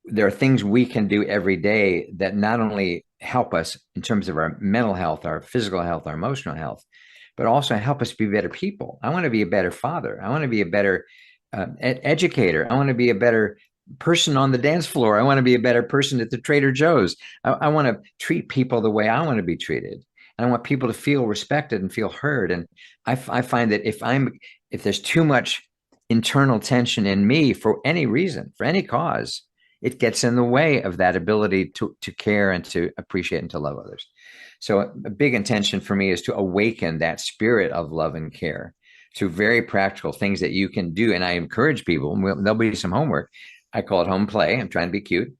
There are things we can do every day that not only help us in terms of our mental health, our physical health, our emotional health, but also help us be better people. I want to be a better father. I want to be a better educator. I want to be a better person on the dance floor. I want to be a better person at the Trader Joe's. I want to treat people the way I want to be treated. And I want people to feel respected and feel heard. And I find that if there's too much internal tension in me for any reason, for any cause, it gets in the way of that ability to care and to appreciate and to love others. So a big intention for me is to awaken that spirit of love and care through very practical things that you can do. And I encourage people, and there'll be some homework. I call it home play. I'm trying to be cute,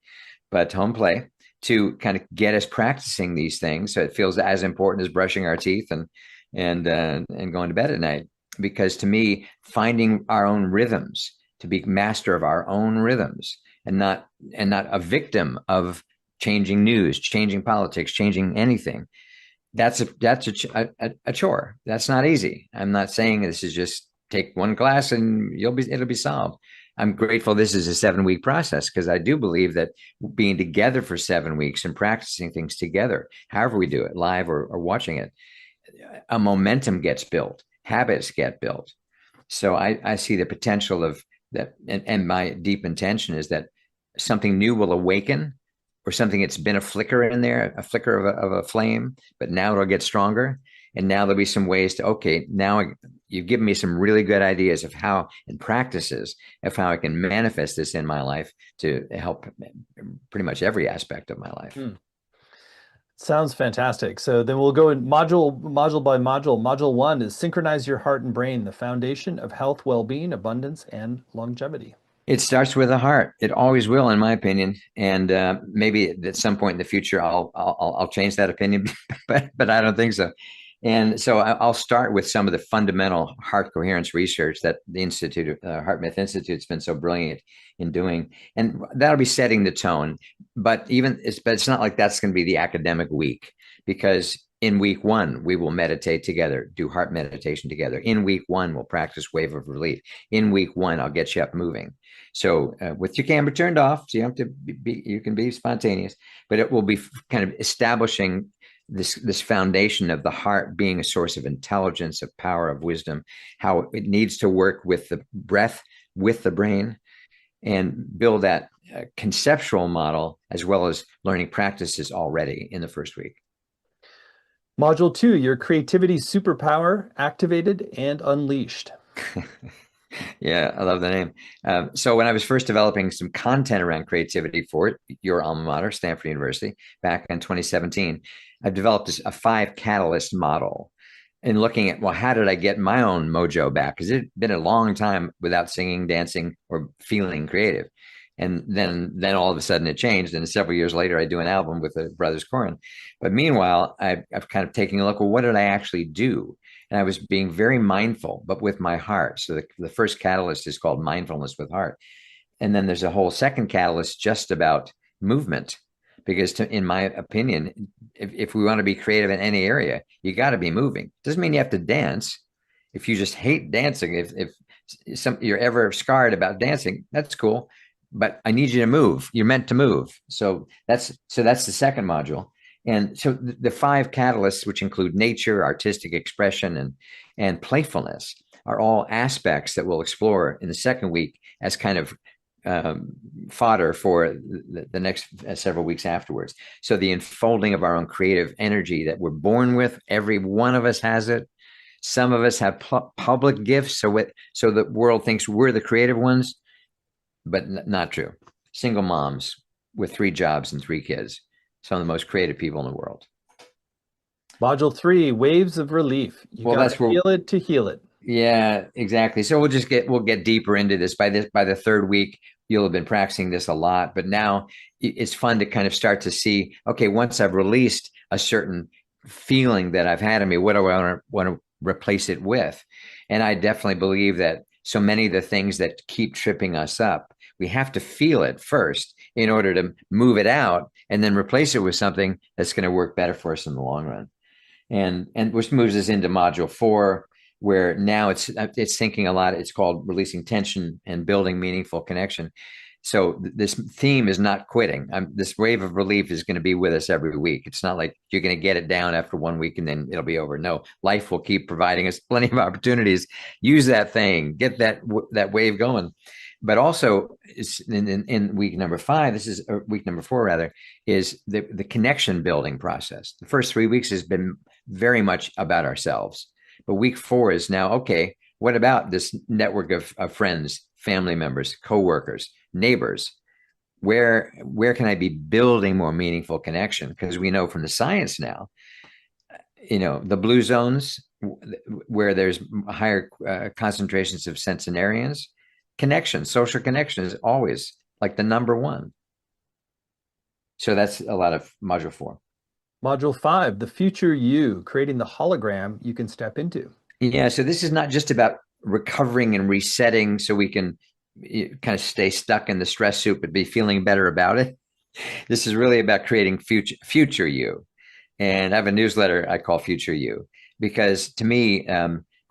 but home play to kind of get us practicing these things. So it feels as important as brushing our teeth and going to bed at night. Because to me, finding our own rhythms, to be master of our own rhythms and not a victim of changing news, changing politics, changing anything. That's a chore. That's not easy. I'm not saying this is just take one class and it'll be solved. I'm grateful this is a 7-week process because I do believe that being together for 7 weeks and practicing things together, however we do it, live or watching it, a momentum gets built, habits get built. So I see the potential of that. And my deep intention is that something new will awaken, or something that's been a flicker in there, a flicker of a flame, but now it'll get stronger. And now there'll be some ways to, okay, now you've given me some really good ideas of how, and practices of how I can manifest this in my life to help pretty much every aspect of my life. Sounds fantastic. So then we'll go in module by module. Module 1 is synchronize your heart and brain, the foundation of health, well-being, abundance, and longevity. It starts with the heart. It always will, in my opinion. And maybe at some point in the future, I'll change that opinion, but I don't think so. And so I'll start with some of the fundamental heart coherence research that the Heart Myth Institute has been so brilliant in doing, and that'll be setting the tone. But it's not like that's going to be the academic week, because in week 1 we will meditate together, do heart meditation together. In week 1 we'll practice wave of relief. In week 1 I'll get you up moving. So with your camera turned off, so you have to you can be spontaneous, but it will be kind of establishing this foundation of the heart being a source of intelligence, of power, of wisdom, how it needs to work with the breath, with the brain, and build that conceptual model as well as learning practices already in the first week. Module 2, your creativity superpower activated and unleashed. Yeah, I love the name. So when I was first developing some content around creativity for your alma mater, Stanford University, back in 2017, I developed a 5 catalyst model and looking at, well, how did I get my own mojo back? Because it had been a long time without singing, dancing, or feeling creative. And then all of a sudden it changed. And several years later, I do an album with the Brothers Corin. But meanwhile, I've kind of taken a look, well, what did I actually do? and I was being very mindful, but with my heart. So the first catalyst is called mindfulness with heart. And then there's a whole second catalyst just about movement. Because in my opinion, if we want to be creative in any area, you got to be moving. Doesn't mean you have to dance. If you just hate dancing, if you're ever scarred about dancing, that's cool. But I need you to move. You're meant to move. So that's the second module. And so the five catalysts, which include nature, artistic expression, and playfulness, are all aspects that we'll explore in the second week as kind of fodder for the next several weeks afterwards. So the unfolding of our own creative energy that we're born with, every one of us has it. Some of us have public gifts, so the world thinks we're the creative ones, but not true. Single moms with 3 jobs and 3 kids, some of the most creative people in the world. Module 3, waves of relief. You got to feel it to heal it. Yeah, exactly. So we'll get deeper into this. By the third week, you'll have been practicing this a lot, but now it's fun to kind of start to see, okay, once I've released a certain feeling that I've had in me, what do I want to replace it with? And I definitely believe that so many of the things that keep tripping us up, we have to feel it first in order to move it out and then replace it with something that's going to work better for us in the long run. And which moves us into module 4, where now it's thinking a lot. It's called releasing tension and building meaningful connection. So this theme is not quitting. This wave of relief is going to be with us every week. It's not like you're going to get it down after 1 week and then it'll be over. No, life will keep providing us plenty of opportunities. Use that thing, get that wave going. But also, in week number 5, this is week number 4 rather, is the connection building process. The first 3 weeks has been very much about ourselves. But week 4 is now, okay, what about this network of friends, family members, coworkers, neighbors? Where can I be building more meaningful connection? Because we know from the science now, the blue zones where there's higher concentrations of centenarians, social connection is always like the number one. So that's a lot of module 4. Module 5, the future you, creating the hologram you can step into. Yeah, so this is not just about recovering and resetting so we can kind of stay stuck in the stress soup but be feeling better about it. This is really about creating future you. And I have a newsletter I call Future You, because to me,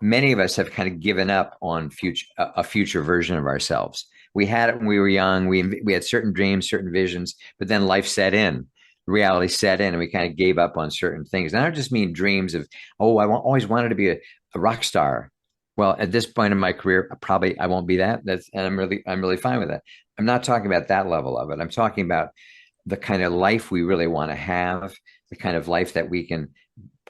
many of us have kind of given up on a future version of ourselves. We had it when we were young. We had certain dreams, certain visions, but then life set in. Reality set in, and we kind of gave up on certain things. And I don't just mean dreams of, always wanted to be a rock star. Well, at this point in my career, probably I won't be that. And I'm really fine with that. I'm not talking about that level of it. I'm talking about the kind of life we really want to have, the kind of life that we can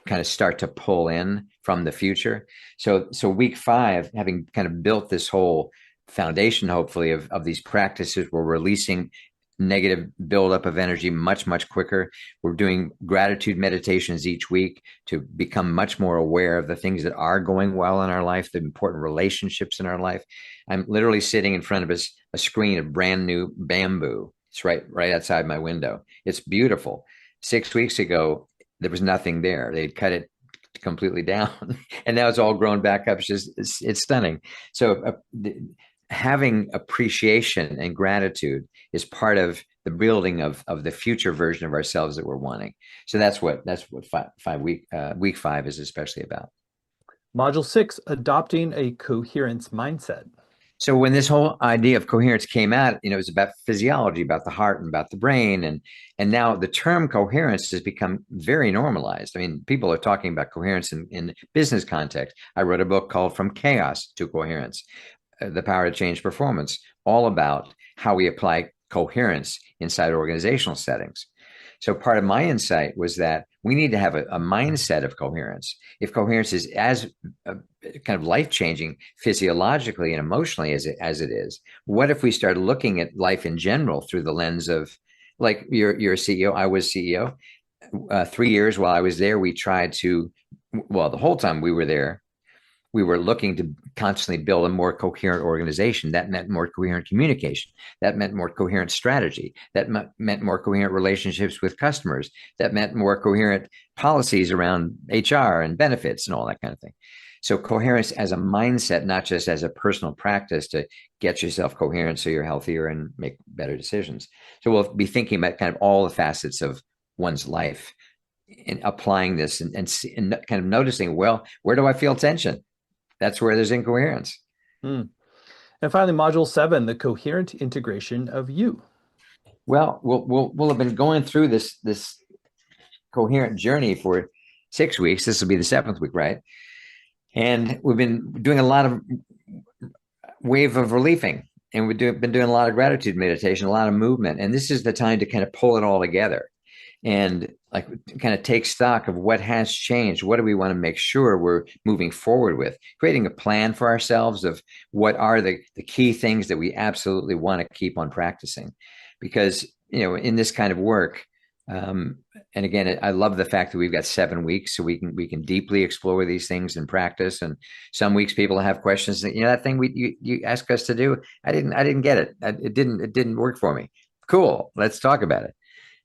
kind of start to pull in from the future. So week 5, having kind of built this whole foundation, hopefully, of these practices, we're releasing negative buildup of energy much, much quicker. We're doing gratitude meditations each week to become much more aware of the things that are going well in our life, the important relationships in our life. I'm literally sitting in front of a screen of brand new bamboo. It's right outside my window. It's beautiful. 6 weeks ago, there was nothing there. They'd cut it completely down, and now it's all grown back up. It's stunning. So having appreciation and gratitude is part of the building of the future version of ourselves that we're wanting. So that's what week 5 is especially about. Module 6, adopting a coherence mindset. So when this whole idea of coherence came out, it was about physiology, about the heart and about the brain. And now the term coherence has become very normalized. I mean, people are talking about coherence in business context. I wrote a book called From Chaos to Coherence, The Power to Change Performance, all about how we apply coherence inside organizational settings. So part of my insight was that we need to have a mindset of coherence. If coherence is as kind of life-changing physiologically and emotionally as it is, what if we start looking at life in general through the lens of, like, you're a CEO, I was CEO. 3 years while I was there, we tried to, the whole time we were there, we were looking to constantly build a more coherent organization. That meant more coherent communication. That meant more coherent strategy. That meant more coherent relationships with customers. That meant more coherent policies around HR and benefits and all that kind of thing. So coherence as a mindset, not just as a personal practice to get yourself coherent so you're healthier and make better decisions. So we'll be thinking about kind of all the facets of one's life and applying this and kind of noticing, well, where do I feel tension? That's where there's incoherence. Hmm. And finally, module 7, the coherent integration of you. Well, we'll have been going through this coherent journey for 6 weeks. This will be the seventh week, right? And we've been doing a lot of wave of relieving, and been doing a lot of gratitude meditation, a lot of movement, and this is the time to kind of pull it all together and like kind of take stock of what has changed. What do we want to make sure we're moving forward with? Creating a plan for ourselves of what are the key things that we absolutely want to keep on practicing. Because, in this kind of work, and again, I love the fact that we've got 7 weeks, so we can deeply explore these things in practice. And some weeks people have questions that, that thing you asked us to do, I didn't get it. It didn't work for me. Cool. Let's talk about it.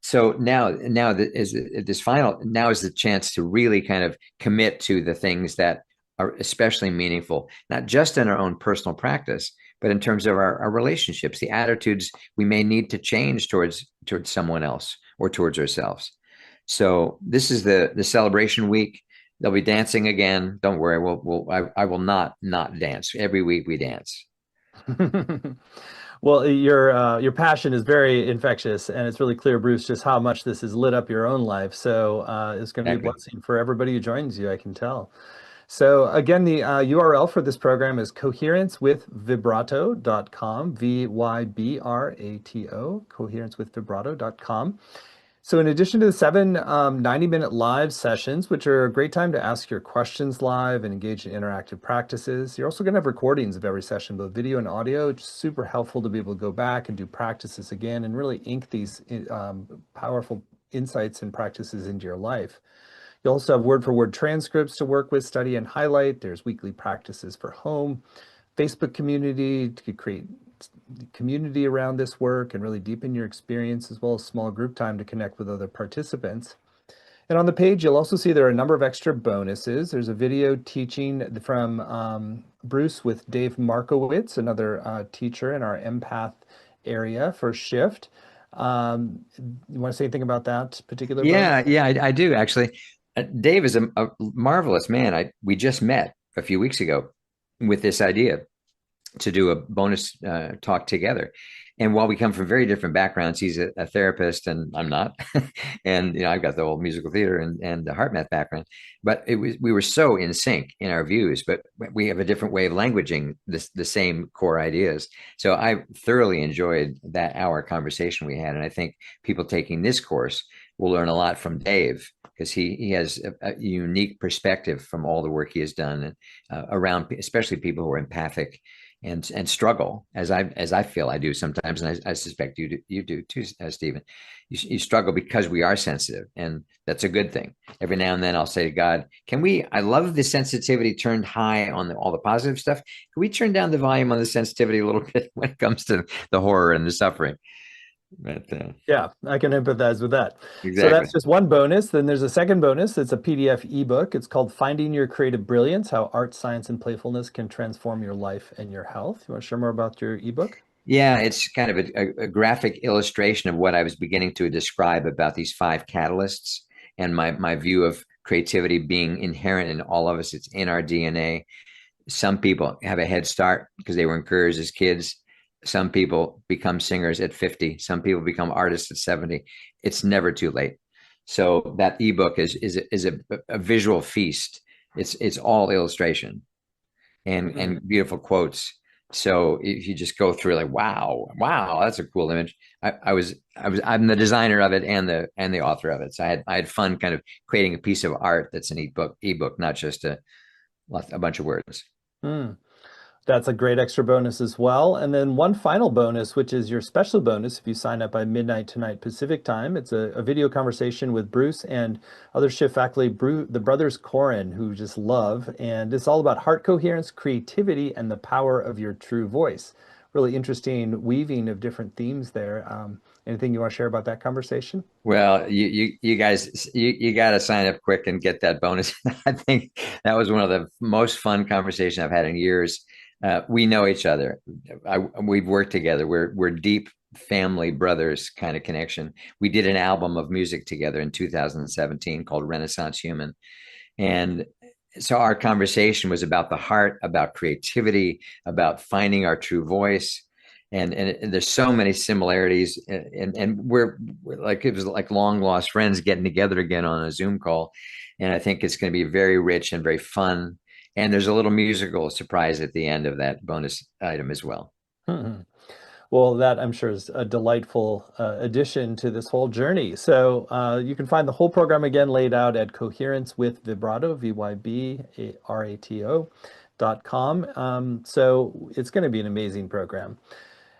So now is the chance to really kind of commit to the things that are especially meaningful, not just in our own personal practice, but in terms of our relationships, the attitudes we may need to change towards someone else or towards ourselves. So this is the celebration week. They'll be dancing again. Don't worry. I will not dance. Every week we dance. Well, your passion is very infectious, and it's really clear, Bruce, just how much this has lit up your own life. So it's going to be a Exactly. blessing for everybody who joins you, I can tell. So again, the URL for this program is coherencewithvibrato.com, Vybrato, coherencewithvibrato.com. So in addition to the 7 90-minute live sessions, which are a great time to ask your questions live and engage in interactive practices, you're also going to have recordings of every session, both video and audio. It's super helpful to be able to go back and do practices again and really ink these powerful insights and practices into your life. You also have word-for-word transcripts to work with, study, and highlight. There's weekly practices for home, Facebook community to create community around this work and really deepen your experience, as well as small group time to connect with other participants. And on the page, you'll also see there are a number of extra bonuses. There's a video teaching from Bruce with Dave Markowitz, another teacher in our empath area for Shift. You want to say anything about that particular bonus? Yeah, I do actually. Dave is a marvelous man. We just met a few weeks ago with this idea to do a bonus talk together. And while we come from very different backgrounds, he's a therapist and I'm not. And I've got the old musical theater and the heart math background. But we were so in sync in our views, but we have a different way of languaging the same core ideas. So I thoroughly enjoyed that hour conversation we had. And I think people taking this course will learn a lot from Dave because he has a unique perspective from all the work he has done around, especially people who are empathic and struggle as I feel I do sometimes, and I suspect you do too, Stephen. You struggle because we are sensitive, and that's a good thing. Every now and then I'll say to God, "Can we? I love the sensitivity turned high on all the positive stuff. Can we turn down the volume on the sensitivity a little bit when it comes to the horror and the suffering?" But Yeah, I can empathize with that. So exactly. that's just one bonus. Then there's a second bonus. It's a PDF ebook. It's called Finding Your Creative Brilliance: How Art, Science, and Playfulness Can Transform Your Life and Your Health. You want to share more about your ebook? Yeah, it's kind of a graphic illustration of what I was beginning to describe about these five catalysts and my view of creativity being inherent in all of us. It's in our DNA. Some people have a head start because they were encouraged as kids. Some people become singers at 50. Some people become artists at 70. It's never too late. So that ebook is a visual feast. It's all illustration and beautiful quotes. So if you just go through like, wow, that's a cool image. I'm the designer of it and the author of it. So I had fun kind of creating a piece of art that's an ebook, not just a bunch of words. Mm. That's a great extra bonus as well. And then one final bonus, which is your special bonus if you sign up by midnight tonight Pacific time. It's a video conversation with Bruce and other Shift faculty, the brothers Corin, who just love. And it's all about heart coherence, creativity, and the power of your true voice. really interesting weaving of different themes there. Anything you want to share about that conversation? Well, you guys, you got to sign up quick and get that bonus. I think that was one of the most fun conversations I've had in years. We know each other. We've worked together. We're deep family brothers kind of connection. We did an album of music together in 2017 called Renaissance Human, and so our conversation was about the heart, about creativity, about finding our true voice. And there's so many similarities, and we're like, it was like long lost friends getting together again on a Zoom call. And I think it's going to be very rich and very fun. And there's a little musical surprise at the end of that bonus item as well. Mhm. Well, that I'm sure is a delightful addition to this whole journey. So you can find the whole program again laid out at Coherence with Vibrato, VYBRATO.com. So it's going to be an amazing program.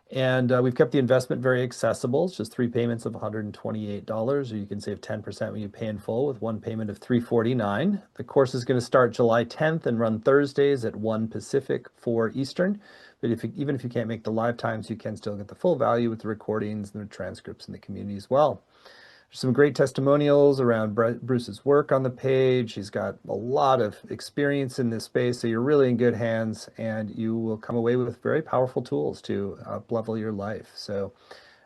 And we've kept the investment very accessible. It's just three payments of $128, or you can save 10% when you pay in full with one payment of $349. The course is going to start July 10th and run Thursdays at 1 Pacific, 4 Eastern. But even if you can't make the live times, you can still get the full value with the recordings and the transcripts in the community as well. There's some great testimonials around Bruce's work on the page. He's got a lot of experience in this space, so you're really in good hands, and you will come away with very powerful tools to up-level your life. So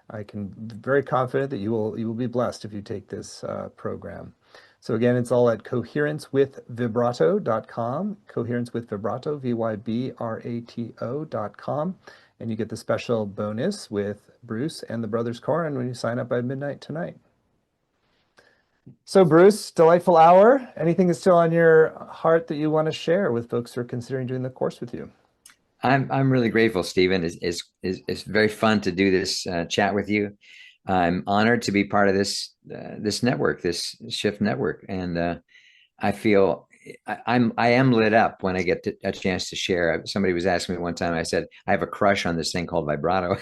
I can be very confident that you will be blessed if you take this program. So again, it's all at coherencewithvibrato.com, coherence with vibrato, VYBRATO.com, and you get the special bonus with Bruce and the Brothers Corin when you sign up by midnight tonight. So Bruce, delightful hour. Anything that's still on your heart that you want to share with folks who are considering doing the course with you? I'm really grateful, Stephen. It's very fun to do this chat with you. I'm honored to be part of this network, this Shift network, and I feel I am lit up when I get a chance to share. Somebody was asking me one time. I said I have a crush on this thing called vibrato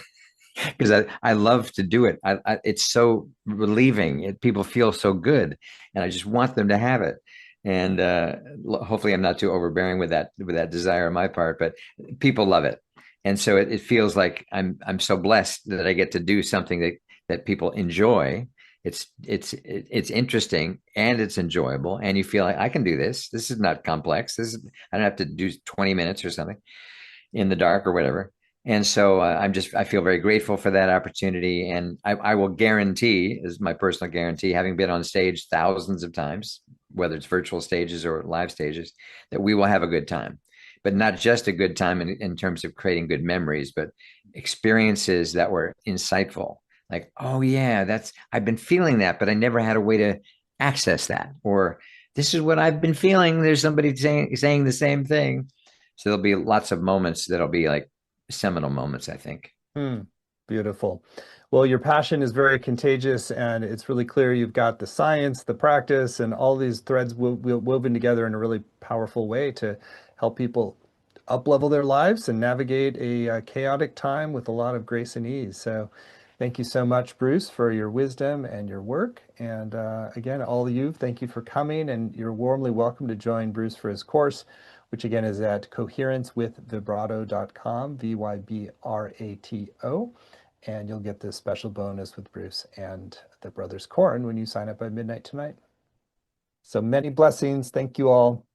because I love to do it. It's so relieving. People feel so good, and I just want them to have it. And hopefully, I'm not too overbearing with that desire on my part. But people love it, and so it feels like I'm so blessed that I get to do something that people enjoy. It's interesting and it's enjoyable, and you feel like I can do this. This is not complex. I don't have to do 20 minutes or something in the dark or whatever. And so I feel very grateful for that opportunity. And I will guarantee, as my personal guarantee, having been on stage thousands of times, whether it's virtual stages or live stages, that we will have a good time. But not just a good time in terms of creating good memories, but experiences that were insightful. Like, oh yeah, I've been feeling that, but I never had a way to access that. Or this is what I've been feeling. There's somebody saying the same thing. So there'll be lots of moments that'll be like seminal moments, I think. Hmm, beautiful. Well, your passion is very contagious, and it's really clear you've got the science, the practice, and all these threads woven together in a really powerful way to help people up-level their lives and navigate a chaotic time with a lot of grace and ease. So thank you so much, Bruce, for your wisdom and your work. And again, all of you, thank you for coming, and you're warmly welcome to join Bruce for his course, which again is at coherencewithvibrato.com, VYBRATO, and you'll get this special bonus with Bruce and the Brothers Corin when you sign up by midnight tonight. So many blessings. Thank you all.